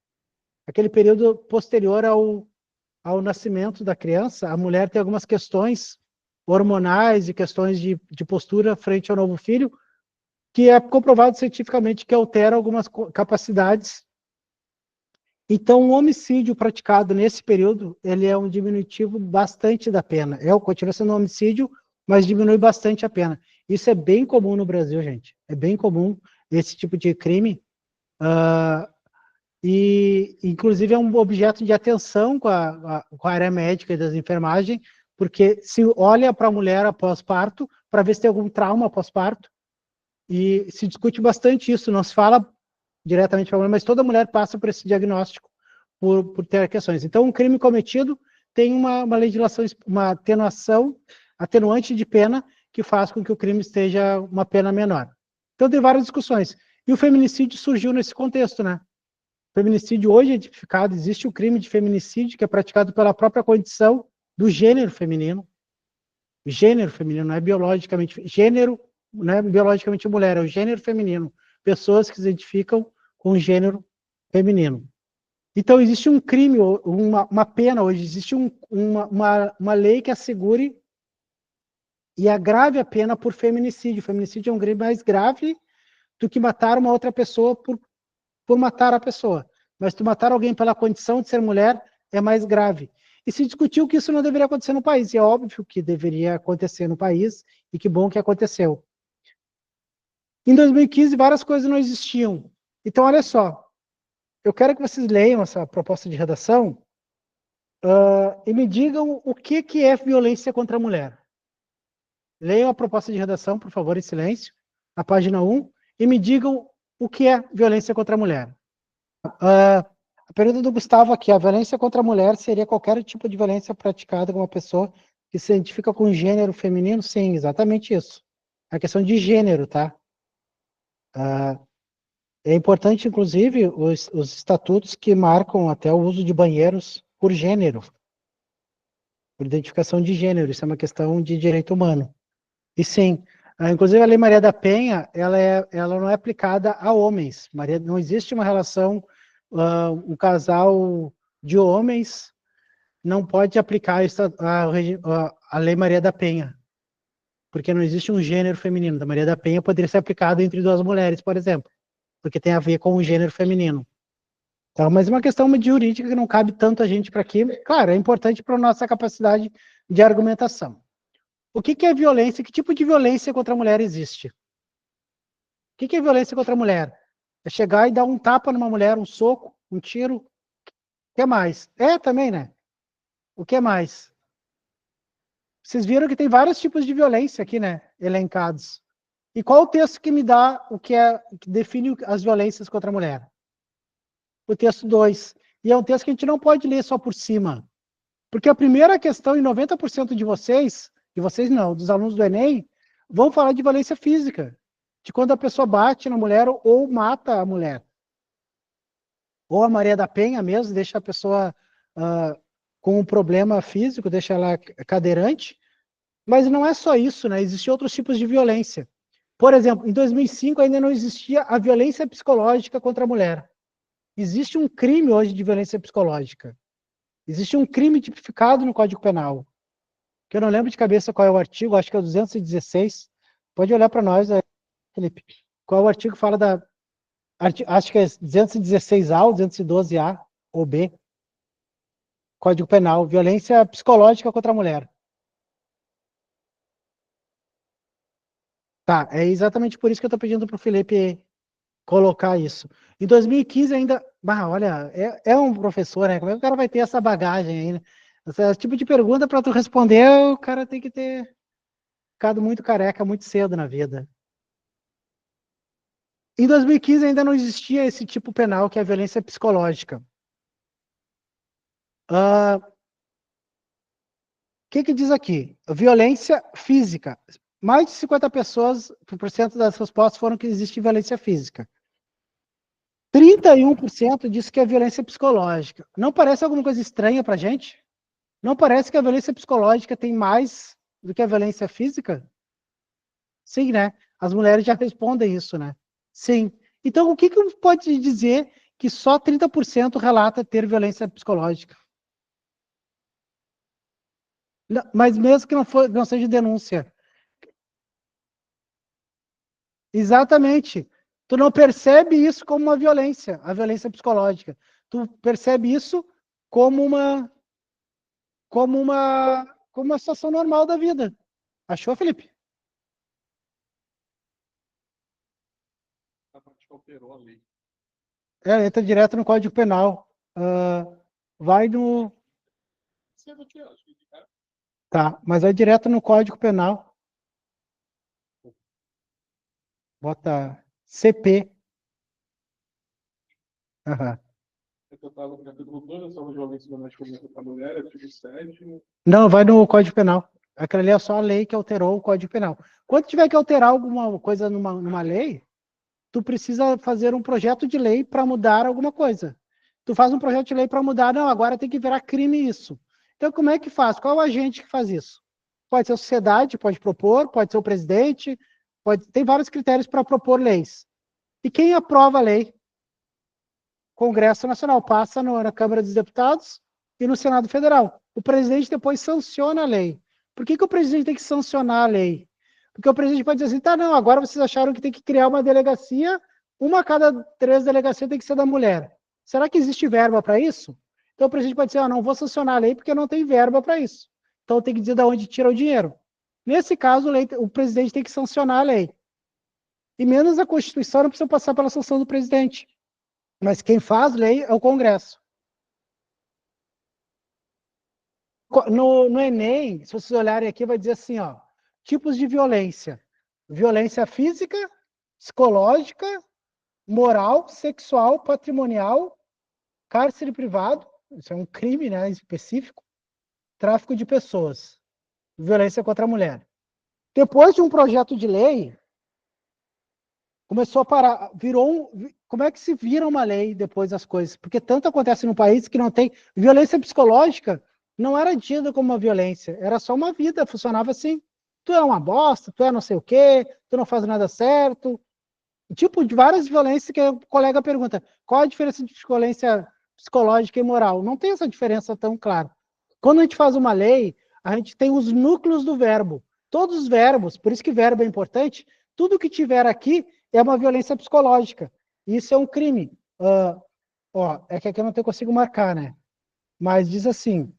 Aquele período posterior ao nascimento da criança, a mulher tem algumas questões hormonais e questões de postura frente ao novo filho, que é comprovado cientificamente que altera algumas capacidades. Então, o homicídio praticado nesse período, ele é um diminutivo bastante da pena. Continua sendo um homicídio, mas diminui bastante a pena. Isso é bem comum no Brasil, gente. É bem comum esse tipo de crime. e inclusive é um objeto de atenção com a área médica e das enfermagens, porque se olha para a mulher após parto para ver se tem algum trauma após parto, e se discute bastante isso, não se fala diretamente para a mulher, mas toda mulher passa por esse diagnóstico por ter questões. Então, um crime cometido tem uma legislação, uma atenuante de pena que faz com que o crime esteja uma pena menor. Então, tem várias discussões. E o feminicídio surgiu nesse contexto, né? O feminicídio hoje é tipificado, existe o crime de feminicídio que é praticado pela própria condição do gênero feminino. Gênero feminino, não é biologicamente... Gênero não é biologicamente mulher, é o gênero feminino. Pessoas que se identificam com o gênero feminino. Então, existe um crime, uma pena hoje, existe uma lei que assegure e agrave a pena por feminicídio. O feminicídio é um crime mais grave do que matar uma outra pessoa por matar a pessoa. Mas tu matar alguém pela condição de ser mulher é mais grave. E se discutiu que isso não deveria acontecer no país. E é óbvio que deveria acontecer no país, e que bom que aconteceu. Em 2015, várias coisas não existiam. Então, olha só. Eu quero que vocês leiam essa proposta de redação e me digam o que é violência contra a mulher. Leiam a proposta de redação, por favor, em silêncio, na página 1, e me digam o que é violência contra a mulher. A pergunta do Gustavo aqui, a violência contra a mulher seria qualquer tipo de violência praticada com uma pessoa que se identifica com gênero feminino? Sim, exatamente isso. É a questão de gênero, tá? É importante, inclusive, os estatutos que marcam até o uso de banheiros por gênero, por identificação de gênero. Isso é uma questão de direito humano. E sim, inclusive a Lei Maria da Penha, ela não é aplicada a homens. Não existe uma relação, um casal de homens não pode aplicar a Lei Maria da Penha, porque não existe um gênero feminino. Da Maria da Penha poderia ser aplicado entre duas mulheres, por exemplo, porque tem a ver com o gênero feminino. Então, mas é uma questão de jurídica que não cabe tanto a gente para aqui. Claro, é importante para a nossa capacidade de argumentação. O que é violência? Que tipo de violência contra a mulher existe? O que é violência contra a mulher? É chegar e dar um tapa numa mulher, um soco, um tiro? O que mais? Também, né? O que mais? Vocês viram que tem vários tipos de violência aqui, né? Elencados. E qual o texto que me dá que define as violências contra a mulher? O texto 2. E é um texto que a gente não pode ler só por cima. Porque a primeira questão, e 90% de vocês não, dos alunos do Enem, vão falar de violência física. De quando a pessoa bate na mulher ou mata a mulher. Ou a Maria da Penha mesmo, deixa a pessoa com um problema físico, deixa ela cadeirante. Mas não é só isso, né? Existem outros tipos de violência. Por exemplo, em 2005 ainda não existia a violência psicológica contra a mulher. Existe um crime hoje de violência psicológica. Existe um crime tipificado no Código Penal, que eu não lembro de cabeça qual é o artigo, acho que é o 216. Pode olhar para nós, Felipe. Qual é o artigo que fala da... Acho que é 216A ou 212A ou B. Código Penal, violência psicológica contra a mulher. Tá, é exatamente por isso que eu estou pedindo para o Felipe colocar isso. Em 2015 ainda... olha, é um professor, né? Como é que o cara vai ter essa bagagem aí, né? Esse tipo de pergunta para tu responder, o cara tem que ter ficado muito careca muito cedo na vida. Em 2015 ainda não existia esse tipo penal, que é a violência psicológica. O que diz aqui? Violência física. Mais de 50% das respostas foram que existe violência física. 31% diz que é violência psicológica. Não parece alguma coisa estranha pra gente? Não parece que a violência psicológica tem mais do que a violência física? Sim, né? As mulheres já respondem isso, né? Sim. Então, o que pode dizer que só 30% relata ter violência psicológica? Não, mas mesmo que não seja denúncia. Exatamente. Tu não percebe isso como uma violência, a violência psicológica. Tu percebe isso como uma situação normal da vida. Achou, Felipe? A prática alterou a lei. entra direto no Código Penal. Vai no... Tá, mas vai direto no Código Penal. Bota CP. Aham. Eu tava no capítulo 2, sobre violência doméstica contra a mulher, artigo 7. Não, vai no Código Penal. Aquela ali é só a lei que alterou o Código Penal. Quando tiver que alterar alguma coisa numa lei, tu precisa fazer um projeto de lei para mudar alguma coisa. Tu faz um projeto de lei para mudar, não, agora tem que virar crime isso. Então, como é que faz? Qual é o agente que faz isso? Pode ser a sociedade, pode propor, pode ser o presidente, tem vários critérios para propor leis. E quem aprova a lei? Congresso Nacional, passa na Câmara dos Deputados e no Senado Federal. O presidente depois sanciona a lei. Por que o presidente tem que sancionar a lei? Porque o presidente pode dizer assim, tá, não, agora vocês acharam que tem que criar uma delegacia, uma a cada 3 delegacias tem que ser da mulher. Será que existe verba para isso? Então o presidente pode dizer, não vou sancionar a lei porque não tem verba para isso. Então tem que dizer de onde tira o dinheiro. Nesse caso, o presidente tem que sancionar a lei. E menos a Constituição não precisa passar pela sanção do presidente. Mas quem faz lei é o Congresso. No Enem, se vocês olharem aqui, vai dizer assim, ó, tipos de violência. Violência física, psicológica, moral, sexual, patrimonial, cárcere privado, isso é um crime, né, específico, tráfico de pessoas, violência contra a mulher. Depois de um projeto de lei, começou a parar, como é que se vira uma lei depois das coisas? Porque tanto acontece no país que não tem violência psicológica, não era tida como uma violência, era só uma vida, funcionava assim. Tu é uma bosta, tu é não sei o quê, tu não faz nada certo. Tipo de várias violências que o colega pergunta, qual a diferença de violência psicológica e moral? Não tem essa diferença tão clara. Quando a gente faz uma lei, a gente tem os núcleos do verbo. Todos os verbos, por isso que verbo é importante, tudo que tiver aqui é uma violência psicológica. Isso é um crime. É que aqui eu não consigo marcar, né? Mas diz assim,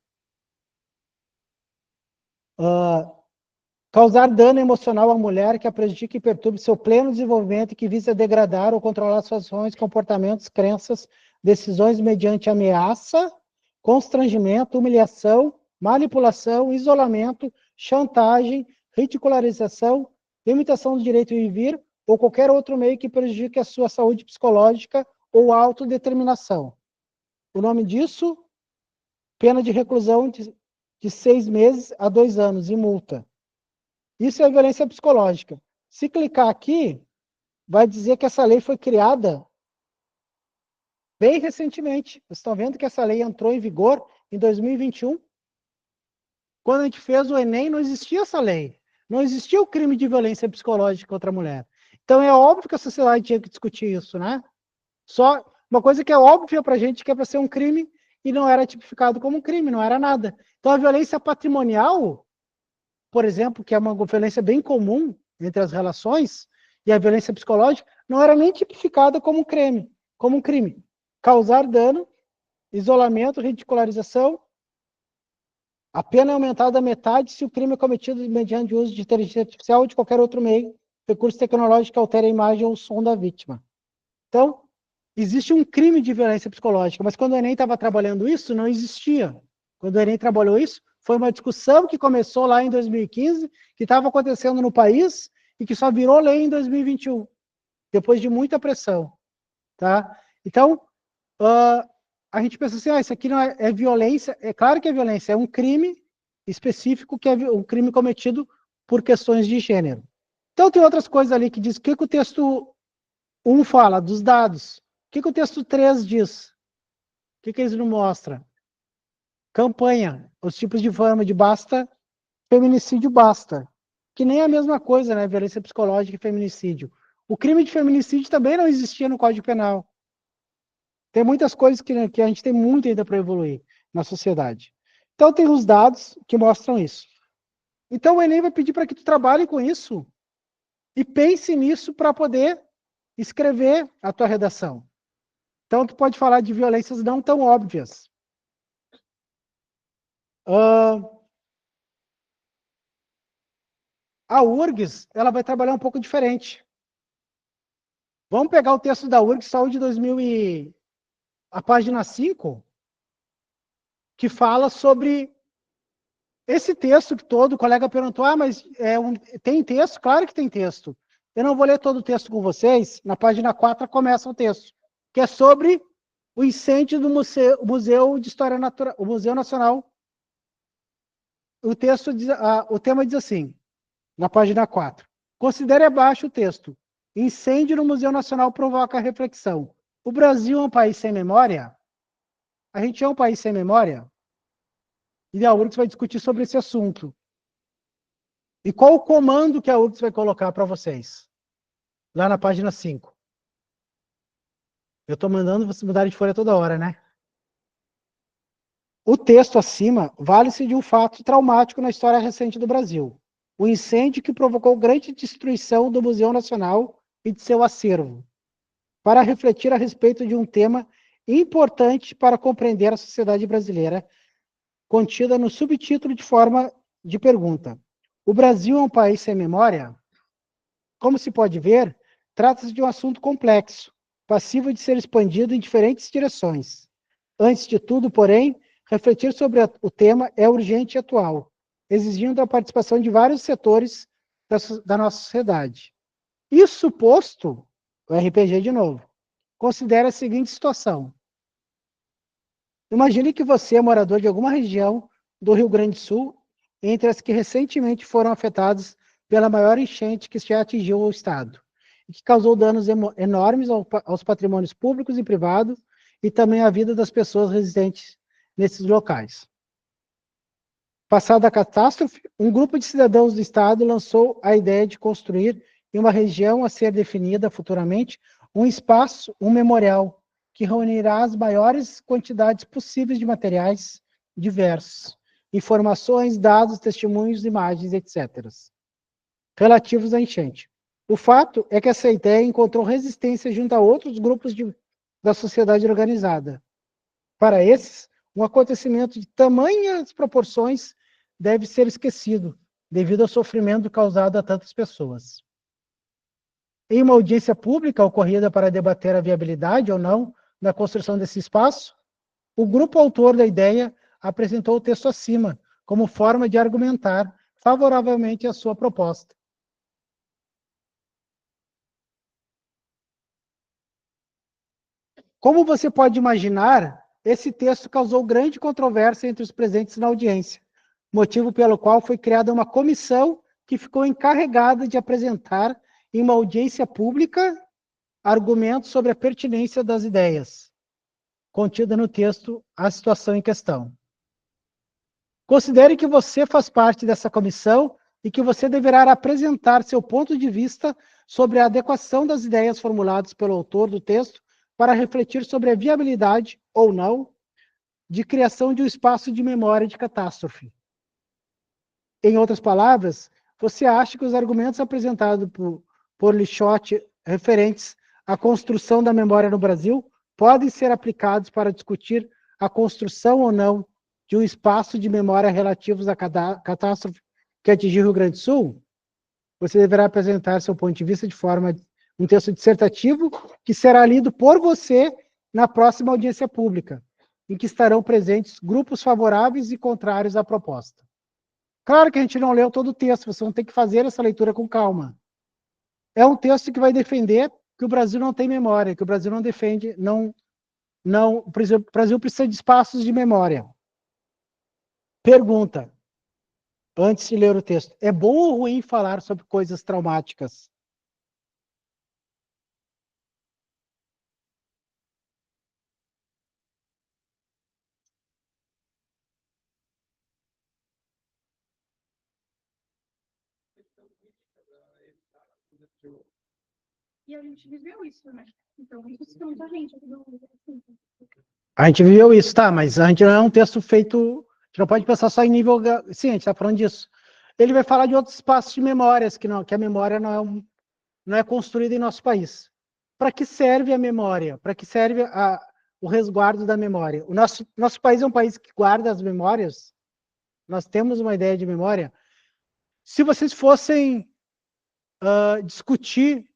causar dano emocional à mulher que a prejudique e perturbe seu pleno desenvolvimento e que visa degradar ou controlar suas ações, comportamentos, crenças, decisões mediante ameaça, constrangimento, humilhação, manipulação, isolamento, chantagem, ridicularização, limitação do direito de vir ou qualquer outro meio que prejudique a sua saúde psicológica ou autodeterminação. O nome disso, pena de reclusão de 6 meses a 2 anos e multa. Isso é violência psicológica. Se clicar aqui, vai dizer que essa lei foi criada bem recentemente. Vocês estão vendo que essa lei entrou em vigor em 2021. Quando a gente fez o Enem, não existia essa lei. Não existia o crime de violência psicológica contra a mulher. Então é óbvio que a sociedade tinha que discutir isso, né? Só uma coisa que é óbvia para a gente, que é para ser um crime, e não era tipificado como um crime, não era nada. Então a violência patrimonial, por exemplo, que é uma violência bem comum entre as relações, e a violência psicológica, não era nem tipificada como um crime. Causar dano, isolamento, ridicularização, a pena é aumentada a metade se o crime é cometido mediante o uso de inteligência artificial ou de qualquer outro meio, recurso tecnológico que altere a imagem ou o som da vítima. Então, existe um crime de violência psicológica, mas quando o Enem estava trabalhando isso, não existia. Quando o Enem trabalhou isso, foi uma discussão que começou lá em 2015, que estava acontecendo no país e que só virou lei em 2021, depois de muita pressão. Tá? Então, a gente pensa assim, isso aqui não é violência. É claro que é violência, é um crime específico, que é um crime cometido por questões de gênero. Então, tem outras coisas ali que diz o que o texto 1 fala, dos dados. O que o texto 3 diz? O que eles não mostram? Campanha, os tipos de forma de basta, feminicídio basta. Que nem é a mesma coisa, né? Violência psicológica e feminicídio. O crime de feminicídio também não existia no Código Penal. Tem muitas coisas que a gente tem muito ainda para evoluir na sociedade. Então, tem os dados que mostram isso. Então, o Enem vai pedir para que tu trabalhe com isso e pense nisso para poder escrever a tua redação. Então, tu pode falar de violências não tão óbvias. A URGS, ela vai trabalhar um pouco diferente. Vamos pegar o texto da URGS Saúde 2000 a página 5, que fala sobre esse texto que todo o colega perguntou, mas tem texto? Claro que tem texto. Eu não vou ler todo o texto com vocês, na página 4 começa o texto, que é sobre o incêndio do Museu de História Natural, o Museu Nacional. O tema diz assim, na página 4. Considere abaixo o texto. Incêndio no Museu Nacional provoca reflexão. O Brasil é um país sem memória? A gente é um país sem memória? E a URGS vai discutir sobre esse assunto. E qual o comando que a URGS vai colocar para vocês? Lá na página 5. Eu estou mandando vocês mudarem de folha toda hora, né? O texto acima vale-se de um fato traumático na história recente do Brasil. O incêndio que provocou grande destruição do Museu Nacional e de seu acervo. Para refletir a respeito de um tema importante para compreender a sociedade brasileira, contida no subtítulo de forma de pergunta. O Brasil é um país sem memória? Como se pode ver, trata-se de um assunto complexo, passível de ser expandido em diferentes direções. Antes de tudo, porém, refletir sobre o tema é urgente e atual, exigindo a participação de vários setores da nossa sociedade. Isso posto, o RPG de novo, considera a seguinte situação. Imagine que você é morador de alguma região do Rio Grande do Sul, entre as que recentemente foram afetadas pela maior enchente que já atingiu o estado, e que causou danos enormes aos patrimônios públicos e privados, e também à vida das pessoas residentes nesses locais. Passada a catástrofe, um grupo de cidadãos do estado lançou a ideia de construir, em uma região a ser definida futuramente, um espaço, um memorial, que reunirá as maiores quantidades possíveis de materiais diversos, informações, dados, testemunhos, imagens, etc., relativos à enchente. O fato é que essa ideia encontrou resistência junto a outros grupos da sociedade organizada. Para esses, um acontecimento de tamanhas proporções deve ser esquecido, devido ao sofrimento causado a tantas pessoas. Em uma audiência pública ocorrida para debater a viabilidade ou não da construção desse espaço, o grupo autor da ideia apresentou o texto acima, como forma de argumentar favoravelmente a sua proposta. Como você pode imaginar, esse texto causou grande controvérsia entre os presentes na audiência, motivo pelo qual foi criada uma comissão que ficou encarregada de apresentar em uma audiência pública argumentos sobre a pertinência das ideias, contida no texto a situação em questão. Considere que você faz parte dessa comissão e que você deverá apresentar seu ponto de vista sobre a adequação das ideias formuladas pelo autor do texto para refletir sobre a viabilidade, ou não, de criação de um espaço de memória de catástrofe. Em outras palavras, você acha que os argumentos apresentados por Lixotti referentes à construção da memória no Brasil podem ser aplicados para discutir a construção ou não de um espaço de memória relativos à catástrofe que atingiu o Rio Grande do Sul? Você deverá apresentar seu ponto de vista de forma um texto dissertativo que será lido por você na próxima audiência pública, em que estarão presentes grupos favoráveis e contrários à proposta. Claro que a gente não leu todo o texto, vocês vão ter que fazer essa leitura com calma. É um texto que vai defender que o Brasil não tem memória, que o Brasil não defende, o Brasil precisa de espaços de memória. Pergunta, antes de ler o texto, é bom ou ruim falar sobre coisas traumáticas? E a gente viveu isso, né? Então, isso que muita gente. A gente viveu isso, tá, mas a gente não é um texto feito, a gente não pode pensar só em nível, sim, a gente está falando disso. Ele vai falar de outros espaços de memórias, que a memória não é construída em nosso país. Para que serve a memória? Para que serve o resguardo da memória? O nosso país é um país que guarda as memórias? Nós temos uma ideia de memória? Se vocês fossem discutir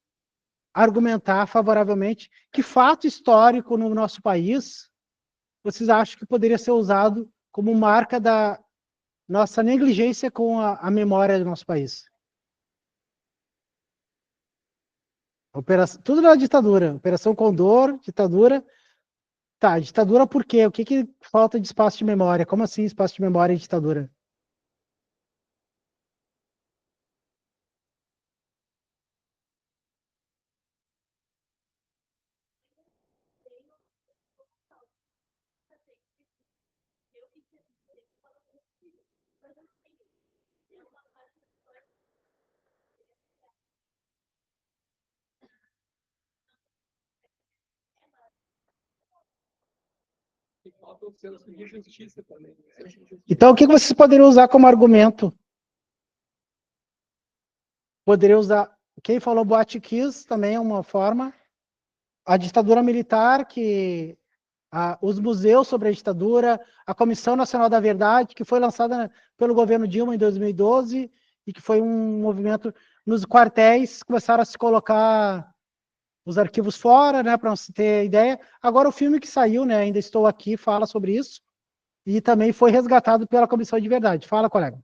argumentar favoravelmente que fato histórico no nosso país vocês acham que poderia ser usado como marca da nossa negligência com a memória do nosso país? Tudo na ditadura. Operação Condor, ditadura. Tá, ditadura por quê? O que falta de espaço de memória? Como assim espaço de memória e ditadura? E falta o senso de justiça também. Então, o que vocês poderiam usar como argumento? Poderia usar. Quem falou Boate Kiss também é uma forma. A ditadura militar, que os museus sobre a ditadura, a Comissão Nacional da Verdade, que foi lançada pelo governo Dilma em 2012, e que foi um movimento nos quartéis, começaram a se colocar os arquivos fora, né, para você ter ideia. Agora o filme que saiu, né, Ainda Estou Aqui, fala sobre isso, e também foi resgatado pela Comissão de Verdade. Fala, colega.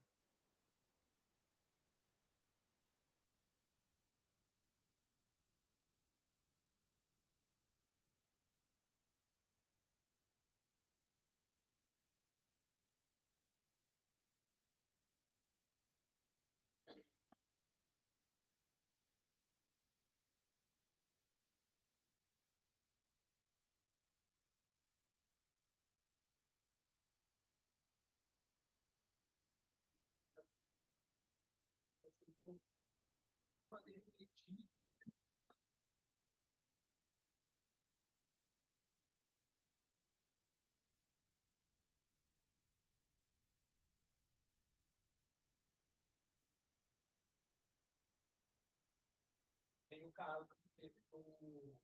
Tem o caso que teve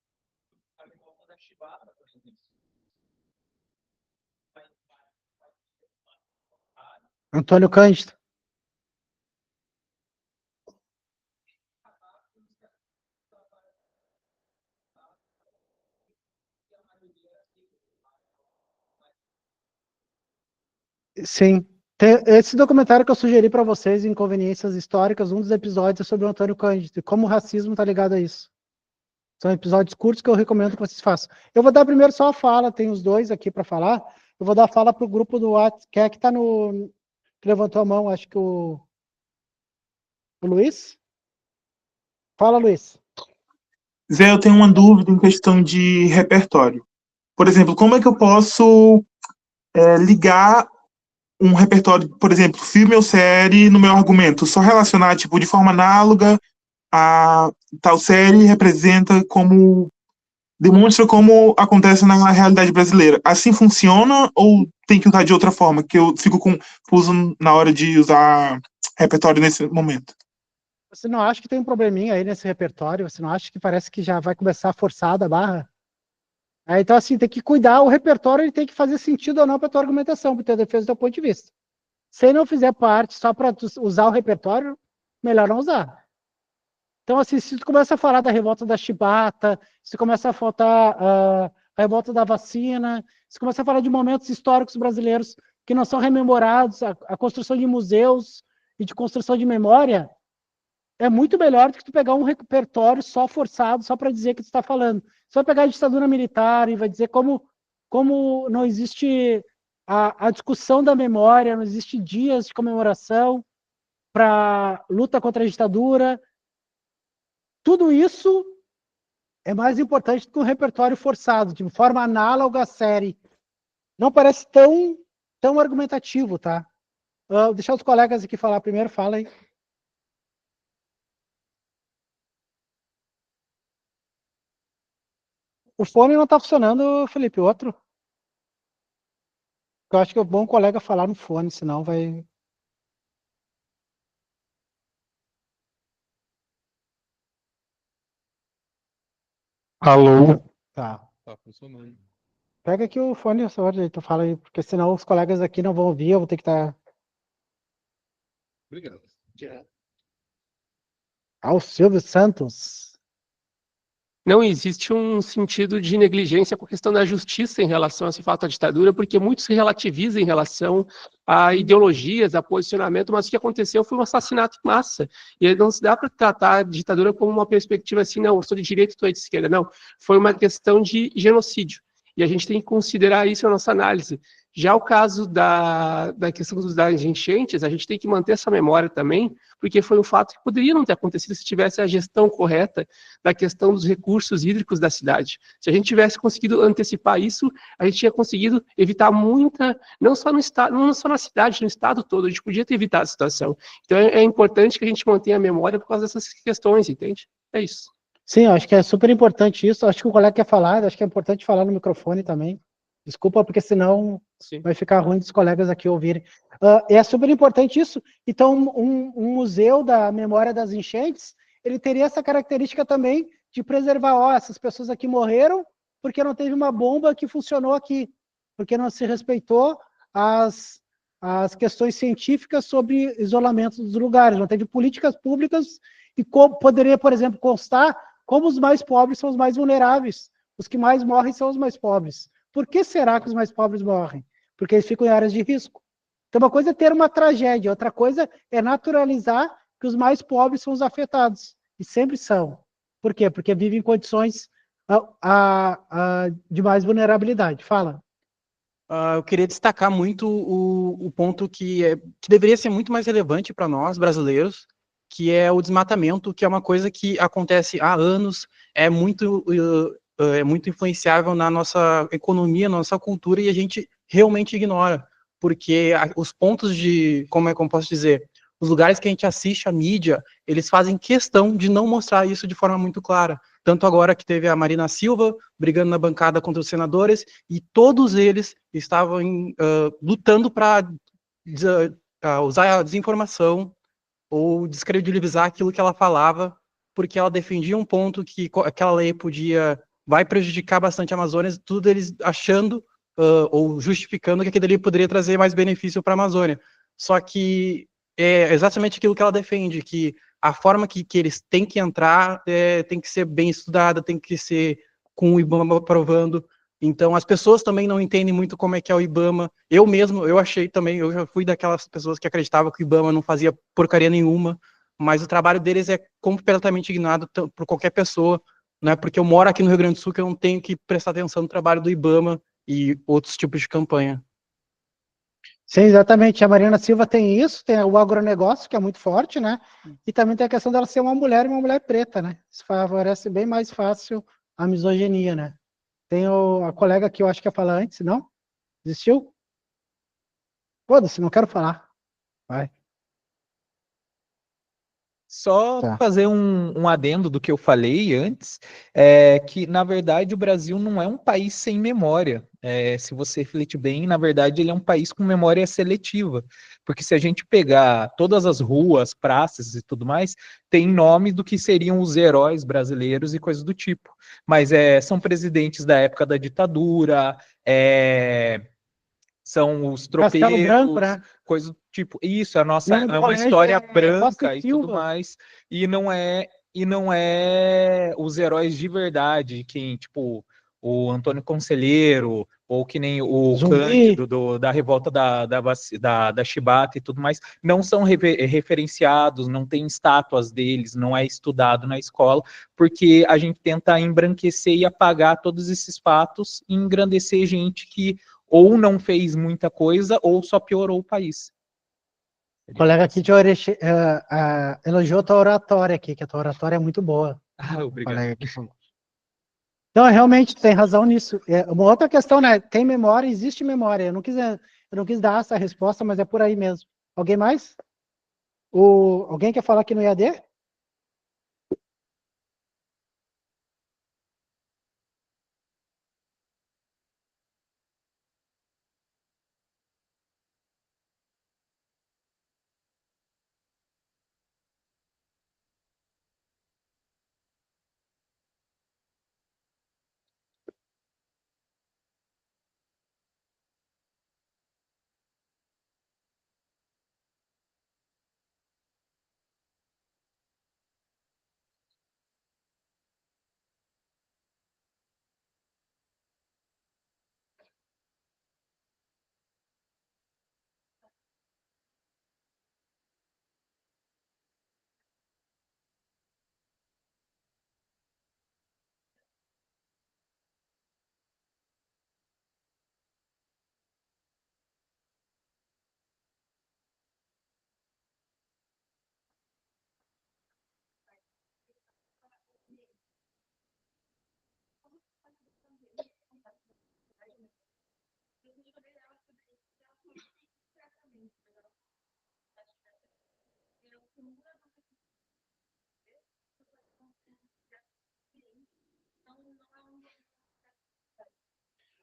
a revolta da Chibata, por exemplo. Antônio Cândido. Sim. Esse documentário que eu sugeri para vocês, Inconveniências Históricas, um dos episódios é sobre o Antônio Cândido e como o racismo está ligado a isso. São episódios curtos que eu recomendo que vocês façam. Eu vou dar primeiro só a fala, tem os dois aqui para falar. Eu vou dar a fala para o grupo do WhatsApp, que é que está no. Que levantou a mão, acho que o Luiz. Fala, Luiz. Zé, eu tenho uma dúvida em questão de repertório. Por exemplo, como é que eu posso ligar um repertório, por exemplo, filme ou série no meu argumento? Só relacionar, tipo, de forma análoga a tal série representa como... demonstra como acontece na realidade brasileira. Assim funciona ou tem que usar de outra forma? Que eu fico confuso na hora de usar repertório nesse momento. Você não acha que tem um probleminha aí nesse repertório? Você não acha que parece que já vai começar forçada a barra? Então, assim, tem que cuidar. O repertório ele tem que fazer sentido ou não para a tua argumentação, para a tua defesa do teu ponto de vista. Se não fizer parte só para usar o repertório, melhor não usar. Então, assim, se tu começa a falar da revolta da chibata, se começa a faltar a revolta da vacina, se começa a falar de momentos históricos brasileiros que não são rememorados, a construção de museus e de construção de memória, é muito melhor do que tu pegar um repertório só forçado, só para dizer que tu está falando. Você vai pegar a ditadura militar e vai dizer como não existe a discussão da memória, não existe dias de comemoração para luta contra a ditadura. Tudo isso é mais importante do que um repertório forçado, de forma análoga à série. Não parece tão argumentativo, tá? Vou deixar os colegas aqui falar primeiro, fala aí. O fone não tá funcionando, Felipe, outro. Eu acho que é bom o colega falar no fone, senão vai... Alô? Tá. Tá funcionando. Pega aqui o fone, aí tu fala aí, porque senão os colegas aqui não vão ouvir, eu vou ter que estar... Obrigado. Ah, o Silvio Santos. Não existe um sentido de negligência com a questão da justiça em relação a esse fato da ditadura, porque muito se relativiza em relação a ideologias, a posicionamento, mas o que aconteceu foi um assassinato em massa. E não se dá para tratar a ditadura como uma perspectiva assim, não, eu sou de direita, estou de esquerda. Não, foi uma questão de genocídio. E a gente tem que considerar isso na nossa análise. Já o caso da questão das enchentes, a gente tem que manter essa memória também, porque foi um fato que poderia não ter acontecido se tivesse a gestão correta da questão dos recursos hídricos da cidade. Se a gente tivesse conseguido antecipar isso, a gente tinha conseguido evitar muita, não só no estado, não só na cidade, no estado todo, a gente podia ter evitado a situação. Então é importante que a gente mantenha a memória por causa dessas questões, entende? É isso. Sim, eu acho que é super importante isso. Acho que o colega quer falar, acho que é importante falar no microfone também. Desculpa, porque senão Sim. vai ficar ruim dos colegas aqui ouvirem. É super importante isso. Então, um museu da memória das enchentes, ele teria essa característica também de preservar, ó, essas pessoas aqui morreram porque não teve uma bomba que funcionou aqui, porque não se respeitou as questões científicas sobre isolamento dos lugares, não teve políticas públicas e poderia, por exemplo, constar como os mais pobres são os mais vulneráveis, os que mais morrem são os mais pobres. Por que será que os mais pobres morrem? Porque eles ficam em áreas de risco. Então, uma coisa é ter uma tragédia, outra coisa é naturalizar que os mais pobres são os afetados. E sempre são. Por quê? Porque vivem em condições de mais vulnerabilidade. Fala. Eu queria destacar muito o ponto que deveria ser muito mais relevante para nós, brasileiros, que é o desmatamento, que é uma coisa que acontece há anos, é muito influenciável na nossa economia, na nossa cultura, e a gente realmente ignora, porque os pontos como posso dizer, os lugares que a gente assiste a mídia, eles fazem questão de não mostrar isso de forma muito clara. Tanto agora que teve a Marina Silva brigando na bancada contra os senadores, e todos eles estavam lutando para usar a desinformação ou descredibilizar aquilo que ela falava, porque ela defendia um ponto que aquela lei vai prejudicar bastante a Amazônia, tudo eles achando ou justificando que aquilo ali poderia trazer mais benefício para a Amazônia. Só que é exatamente aquilo que ela defende, que a forma que eles têm que entrar tem que ser bem estudada, tem que ser com o IBAMA aprovando. Então, as pessoas também não entendem muito como é que é o IBAMA. Eu achei também, eu já fui daquelas pessoas que acreditavam que o IBAMA não fazia porcaria nenhuma, mas o trabalho deles é completamente ignorado por qualquer pessoa, né? Porque eu moro aqui no Rio Grande do Sul, que eu não tenho que prestar atenção no trabalho do IBAMA e outros tipos de campanha. Sim, exatamente. A Marina Silva tem isso, tem o agronegócio, que é muito forte, né? E também tem a questão dela ser uma mulher e uma mulher preta, né? Isso favorece bem mais fácil a misoginia, né? Tem a colega que eu acho que ia falar antes, não? Desistiu? Foda-se, não quero falar. Vai. Só Tá. fazer um adendo do que eu falei antes, é que, na verdade, o Brasil não é um país sem memória. Se você refletir bem, na verdade, ele é um país com memória seletiva. Porque se a gente pegar todas as ruas, praças e tudo mais, tem nome do que seriam os heróis brasileiros e coisas do tipo. Mas são presidentes da época da ditadura, são os Castelo Branco, tropeiros, né? coisa do tipo. Isso, a nossa Meu nome do é uma colégio história é Costa branca e e tudo Silva. mais, e não é os heróis de verdade, quem, tipo, o Antônio Conselheiro, ou que nem o Zumbi. Cândido da revolta da Chibata e tudo mais, não são referenciados, não tem estátuas deles, não é estudado na escola, porque a gente tenta embranquecer e apagar todos esses fatos e engrandecer gente que ou não fez muita coisa, ou só piorou o país. O colega aqui de elogiou a tua oratória aqui, que a tua oratória é muito boa. Ah, O obrigado. colega aqui falou. Então, realmente, tem razão nisso. Uma outra questão, né? Tem memória, existe memória. Eu não quis dar essa resposta, mas é por aí mesmo. Alguém mais? Alguém quer falar aqui no IAD?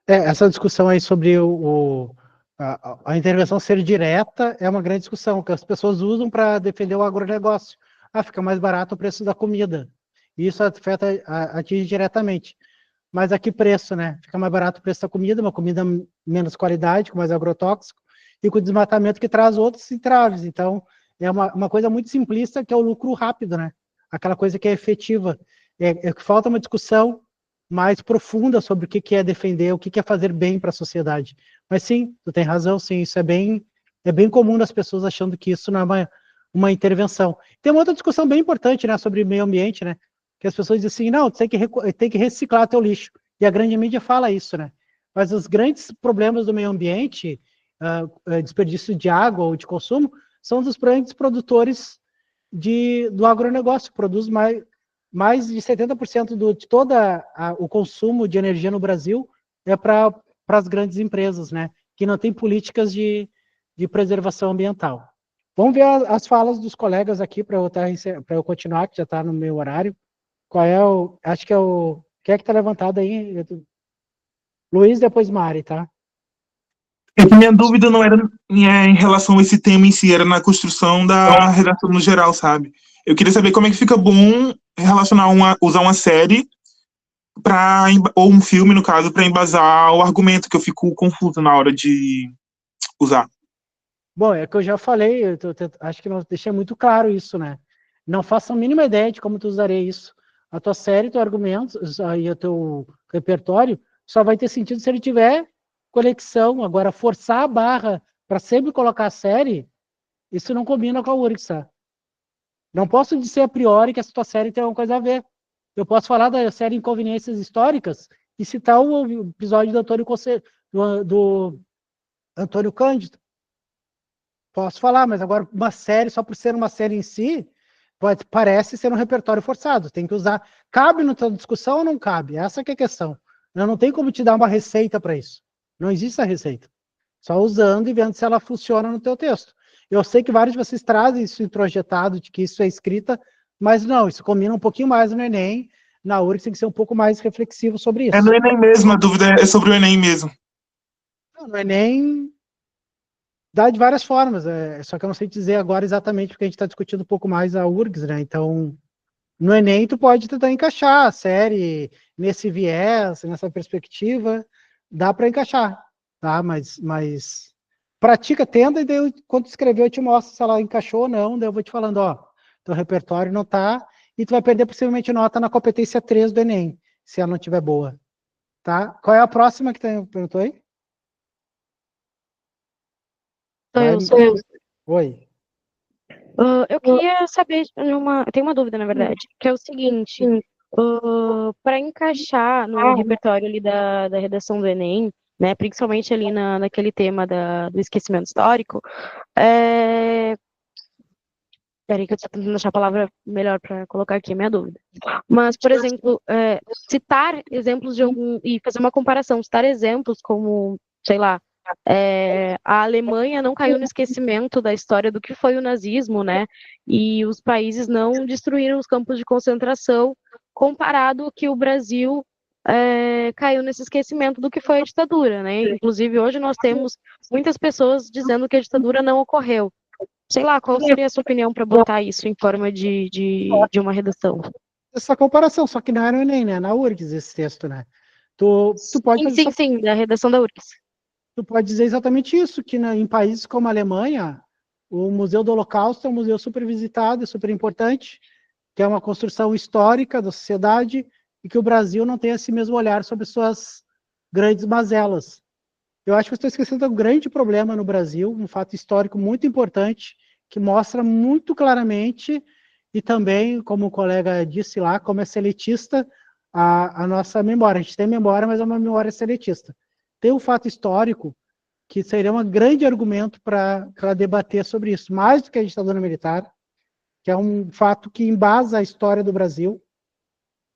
Essa discussão aí sobre a intervenção ser direta é uma grande discussão, que as pessoas usam para defender o agronegócio. Fica mais barato o preço da comida. E isso afeta, atinge diretamente. Mas a que preço, né? Fica mais barato o preço da comida, uma comida menos qualidade, com mais agrotóxico, e com o desmatamento que traz outros entraves. Então, é uma coisa muito simplista, que é o lucro rápido, né? Aquela coisa que é efetiva. Que falta uma discussão mais profunda sobre o que é defender, o que é fazer bem para a sociedade. Mas sim, tu tem razão, sim, isso é bem comum das pessoas achando que isso não é uma intervenção. Tem uma outra discussão bem importante, né, sobre meio ambiente, né, que as pessoas dizem assim, não, tu tem que reciclar teu lixo, e a grande mídia fala isso, né, mas os grandes problemas do meio ambiente, desperdício de água ou de consumo, são dos grandes produtores do agronegócio, que produz mais de 70% de todo o consumo de energia no Brasil é para as grandes empresas, né, que não têm políticas de preservação ambiental. Vamos ver as falas dos colegas aqui para eu continuar, que já está no meu horário. Acho que é o... Quem é que está levantado aí? Luiz, depois Mari, tá? É que minha dúvida não era em relação a esse tema em si, era na construção da redação no geral, sabe? Eu queria saber como é que fica bom relacionar usar uma série ou um filme, no caso, para embasar o argumento, que eu fico confuso na hora de usar. Bom, é que eu já falei, acho que não deixei muito claro isso, né? Não faço a mínima ideia de como tu usaria isso. A tua série, teu argumento e o teu repertório só vai ter sentido se ele tiver conexão. Agora, forçar a barra para sempre colocar a série, isso não combina com a URGS, tá? Não posso dizer a priori que essa tua série tem alguma coisa a ver. Eu posso falar da série Inconveniências Históricas e citar o episódio do Antônio Cândido. Posso falar, mas agora uma série, só por ser uma série em si, parece ser um repertório forçado. Tem que usar. Cabe na tua discussão ou não cabe? Essa que é a questão. Eu não tenho como te dar uma receita para isso. Não existe a receita. Só usando e vendo se ela funciona no teu texto. Eu sei que vários de vocês trazem isso introjetado, de que isso é escrita, mas não, isso combina um pouquinho mais no Enem. Na URGS tem que ser um pouco mais reflexivo sobre isso. É no Enem mesmo, a dúvida é sobre o Enem mesmo. No Enem dá de várias formas, só que eu não sei dizer agora exatamente, porque a gente está discutindo um pouco mais a URGS, né? Então, no Enem tu pode tentar encaixar a série nesse viés, nessa perspectiva, dá para encaixar, tá? Mas pratica, tenta, e daí quando tu escrever eu te mostro se ela encaixou ou não, daí eu vou te falando, ó, teu repertório não tá, e tu vai perder possivelmente nota na competência 3 do Enem, se ela não estiver boa, tá? Qual é a próxima que perguntou aí? Sou eu. Oi. Eu queria saber, eu tenho uma dúvida, na verdade, que é o seguinte, para encaixar no repertório ali da redação do Enem, né, principalmente ali naquele tema do esquecimento histórico, peraí que eu estou tentando achar a palavra melhor para colocar aqui a minha dúvida. Mas, por exemplo, citar exemplos de e fazer uma comparação, citar exemplos como, sei lá, a Alemanha não caiu no esquecimento da história do que foi o nazismo, né? E os países não destruíram os campos de concentração, comparado que o Brasil caiu nesse esquecimento do que foi a ditadura, né? Inclusive, hoje nós temos muitas pessoas dizendo que a ditadura não ocorreu. Sei lá, qual seria a sua opinião para botar isso em forma de uma redação? Essa comparação, só que não é no Enem, né? Na URGS esse texto, né? Tu pode fazer sim, da redação da URGS. Tu pode dizer exatamente isso, que em países como a Alemanha, o Museu do Holocausto é um museu super visitado, super importante, que é uma construção histórica da sociedade, e que o Brasil não tem esse mesmo olhar sobre suas grandes mazelas. Eu acho que você está esquecendo um grande problema no Brasil, um fato histórico muito importante, que mostra muito claramente, e também, como o colega disse lá, como é seletista a nossa memória. A gente tem memória, mas é uma memória seletista. Tem um fato histórico que seria um grande argumento para debater sobre isso, mais do que a ditadura militar, que é um fato que embasa a história do Brasil,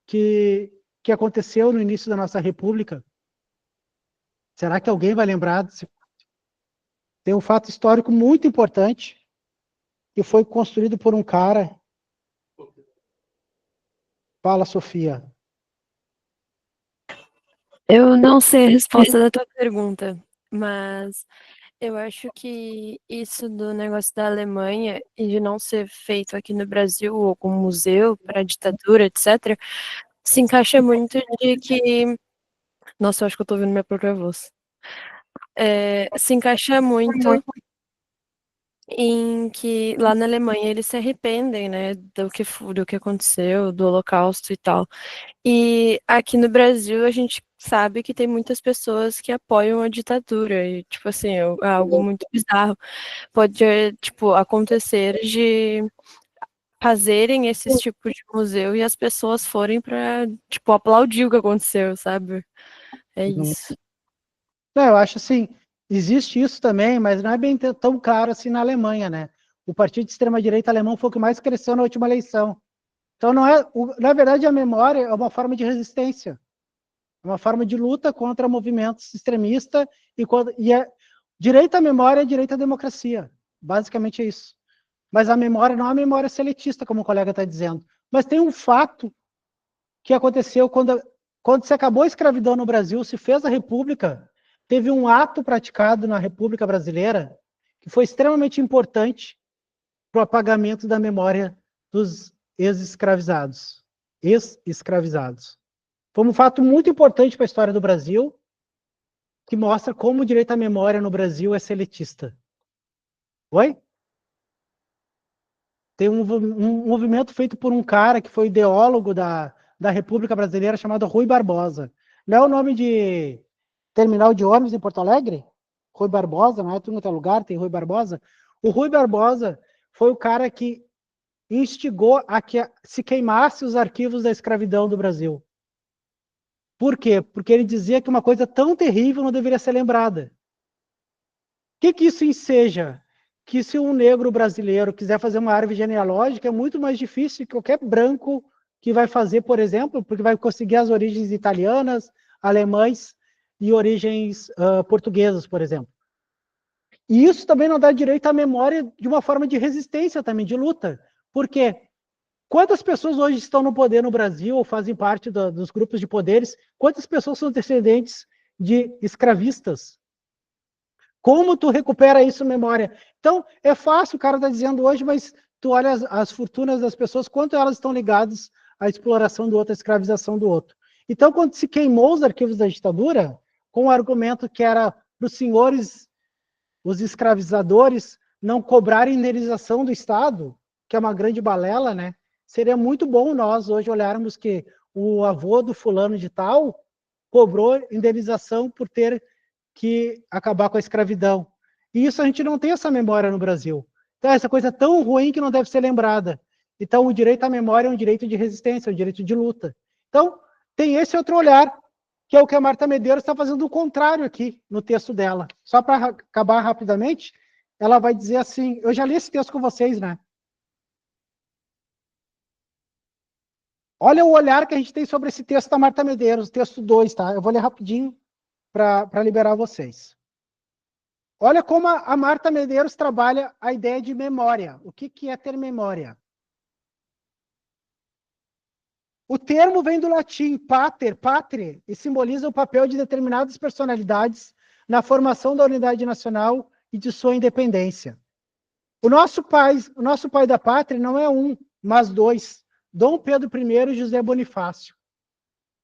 que aconteceu no início da nossa república. Será que alguém vai lembrar? tem um fato histórico muito importante que foi construído por um cara. Fala, Sofia. Eu não sei a resposta da tua pergunta, mas eu acho que isso do negócio da Alemanha e de não ser feito aqui no Brasil ou com museu para a ditadura, etc., se encaixa muito de que. Nossa, eu acho que eu tô ouvindo minha própria voz. Se encaixa muito em que lá na Alemanha eles se arrependem, né, do que aconteceu, do Holocausto e tal. E aqui no Brasil a gente sabe que tem muitas pessoas que apoiam a ditadura e, tipo assim, é algo muito bizarro. Pode, tipo, acontecer de fazerem esses tipos de museu e as pessoas forem para, tipo, aplaudir o que aconteceu, sabe? É isso. Não, eu acho assim, existe isso também, mas não é bem tão claro assim na Alemanha, né? O partido de extrema-direita alemão foi o que mais cresceu na última eleição. Então, não é, na verdade, a memória é uma forma de resistência, é uma forma de luta contra movimentos extremistas e direito à memória é direito à democracia. Basicamente é isso. Mas a memória não é uma memória seletista, como o colega está dizendo. Mas tem um fato que aconteceu quando se acabou a escravidão no Brasil, se fez a República, teve um ato praticado na República Brasileira que foi extremamente importante para o apagamento da memória dos ex-escravizados. Foi um fato muito importante para a história do Brasil, que mostra como o direito à memória no Brasil é seletista. Oi? Tem um movimento feito por um cara que foi ideólogo da República Brasileira chamado Rui Barbosa. Não é o nome de terminal de ônibus em Porto Alegre? Rui Barbosa, não é? Tudo no lugar tem Rui Barbosa. O Rui Barbosa foi o cara que instigou a que se queimasse os arquivos da escravidão do Brasil. Por quê? Porque ele dizia que uma coisa tão terrível não deveria ser lembrada. O que isso enseja? Que se um negro brasileiro quiser fazer uma árvore genealógica, é muito mais difícil que qualquer branco que vai fazer, por exemplo, porque vai conseguir as origens italianas, alemães e origens portuguesas, por exemplo. E isso também não dá direito à memória de uma forma de resistência também, de luta. Por quê? Quantas pessoas hoje estão no poder no Brasil ou fazem parte dos grupos de poderes? Quantas pessoas são descendentes de escravistas? Como tu recupera isso memória? Então, é fácil, o cara está dizendo hoje, mas tu olha as fortunas das pessoas, quanto elas estão ligadas à exploração do outro, à escravização do outro. Então, quando se queimou os arquivos da ditadura, com o argumento que era para os senhores, os escravizadores, não cobrarem indenização do Estado, que é uma grande balela, né? Seria muito bom nós hoje olharmos que o avô do fulano de tal cobrou indenização por ter que acabar com a escravidão. E isso a gente não tem essa memória no Brasil. Então, essa coisa tão ruim que não deve ser lembrada. Então, o direito à memória é um direito de resistência, é um direito de luta. Então, tem esse outro olhar, que é o que a Marta Medeiros está fazendo o contrário aqui no texto dela. Só para acabar rapidamente, ela vai dizer assim, eu já li esse texto com vocês, né? Olha o olhar que a gente tem sobre esse texto da Marta Medeiros, texto 2, tá? Eu vou ler rapidinho para liberar vocês. Olha como a Marta Medeiros trabalha a ideia de memória. O que é ter memória? O termo vem do latim pater, pátria, e simboliza o papel de determinadas personalidades na formação da unidade nacional e de sua independência. O nosso pai da pátria não é um, mas dois. Dom Pedro I e José Bonifácio.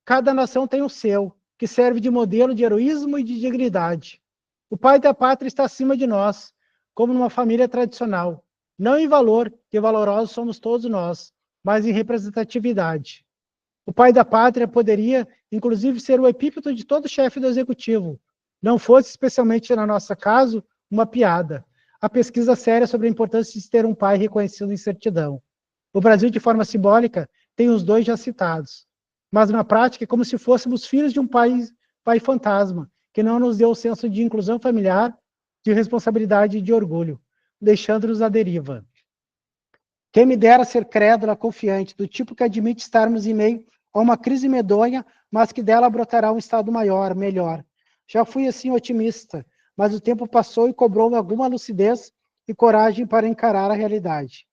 Cada nação tem o seu, que serve de modelo de heroísmo e de dignidade. O pai da pátria está acima de nós, como numa família tradicional. Não em valor, que valorosos somos todos nós, mas em representatividade. O pai da pátria poderia, inclusive, ser o epíteto de todo chefe do executivo. Não fosse, especialmente no nosso caso, uma piada. A pesquisa séria sobre a importância de ter um pai reconhecido em certidão. O Brasil, de forma simbólica, tem os dois já citados. Mas, na prática, é como se fôssemos filhos de um pai fantasma, que não nos deu o senso de inclusão familiar, de responsabilidade e de orgulho, deixando-nos à deriva. Quem me dera ser crédula, confiante, do tipo que admite estarmos em meio a uma crise medonha, mas que dela brotará um estado maior, melhor. Já fui assim otimista, mas o tempo passou e cobrou-me alguma lucidez e coragem para encarar a realidade.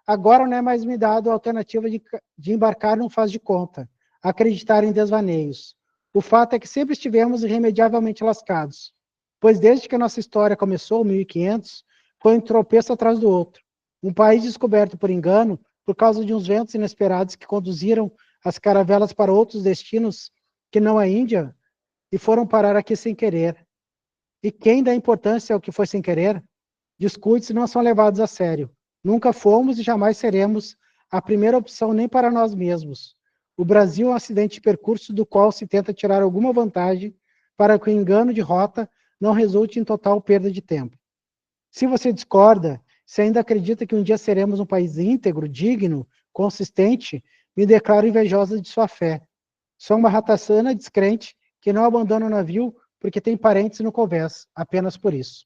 Agora não é mais me dado a alternativa de embarcar num faz de conta, acreditar em desvaneios. O fato é que sempre estivemos irremediavelmente lascados, pois desde que a nossa história começou, 1500, foi um tropeço atrás do outro. Um país descoberto por engano, por causa de uns ventos inesperados que conduziram as caravelas para outros destinos que não a Índia, e foram parar aqui sem querer. E quem dá importância ao que foi sem querer, descuidos não são levados a sério. Nunca fomos e jamais seremos a primeira opção nem para nós mesmos. O Brasil é um acidente de percurso do qual se tenta tirar alguma vantagem para que o engano de rota não resulte em total perda de tempo. Se você discorda, se ainda acredita que um dia seremos um país íntegro, digno, consistente, me declaro invejosa de sua fé. Sou uma ratazana descrente que não abandona o navio porque tem parentes no convés, apenas por isso.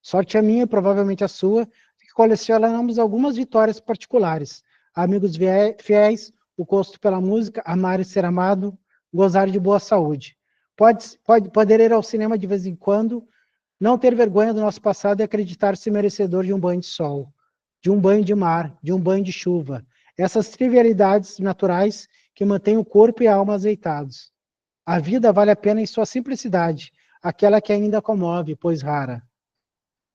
Sorte a minha e provavelmente a sua, que colecionamos algumas vitórias particulares. Amigos fiéis, o gosto pela música, amar e ser amado, gozar de boa saúde. Poder ir ao cinema de vez em quando, não ter vergonha do nosso passado e acreditar-se merecedor de um banho de sol, de um banho de mar, de um banho de chuva. Essas trivialidades naturais que mantêm o corpo e a alma azeitados. A vida vale a pena em sua simplicidade, aquela que ainda comove, pois rara.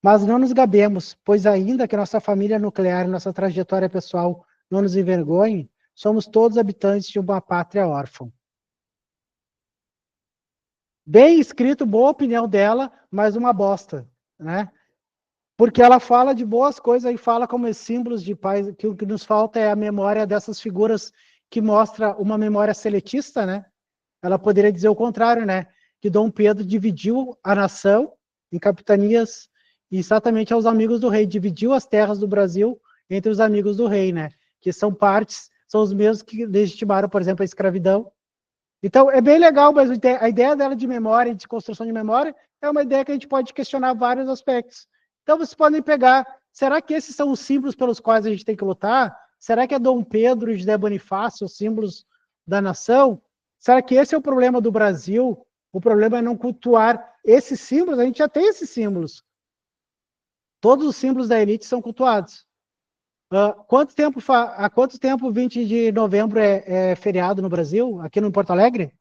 Mas não nos gabemos, pois ainda que nossa família nuclear e nossa trajetória pessoal não nos envergonhe, somos todos habitantes de uma pátria órfã. Bem escrito, boa opinião dela, mas uma bosta, né? Porque ela fala de boas coisas e fala como símbolos de paz, que o que nos falta é a memória dessas figuras que mostra uma memória seletista, né? Ela poderia dizer o contrário, né? Que Dom Pedro dividiu a nação em capitanias exatamente aos amigos do rei, dividiu as terras do Brasil entre os amigos do rei, né? Que são partes, são os mesmos que legitimaram, por exemplo, a escravidão. Então, é bem legal, mas a ideia dela de memória e de construção de memória é uma ideia que a gente pode questionar vários aspectos. Então, vocês podem pegar, será que esses são os símbolos pelos quais a gente tem que lutar? Será que é Dom Pedro e José Bonifácio os símbolos da nação? Será que esse é o problema do Brasil? O problema é não cultuar esses símbolos? A gente já tem esses símbolos. Todos os símbolos da elite são cultuados. Há quanto tempo 20 de novembro é feriado no Brasil, aqui no Porto Alegre?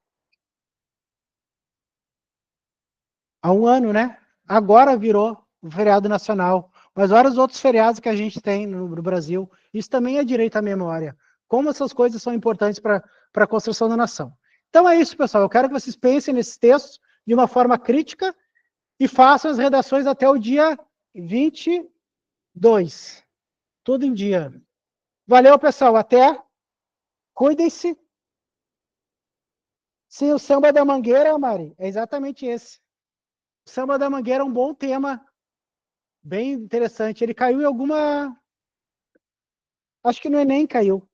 Há um ano, né? Agora virou um feriado nacional. Mas olha os outros feriados que a gente tem no Brasil. Isso também é direito à memória. Como essas coisas são importantes para a construção da nação. Então é isso, pessoal. Eu quero que vocês pensem nesses textos de uma forma crítica e façam as redações até o dia 22. Tudo em dia. Valeu, pessoal. Até. Cuidem-se. Sim, o samba da Mangueira, Mari, é exatamente esse. O samba da Mangueira é um bom tema. Bem interessante. Ele caiu em alguma... Acho que no Enem caiu.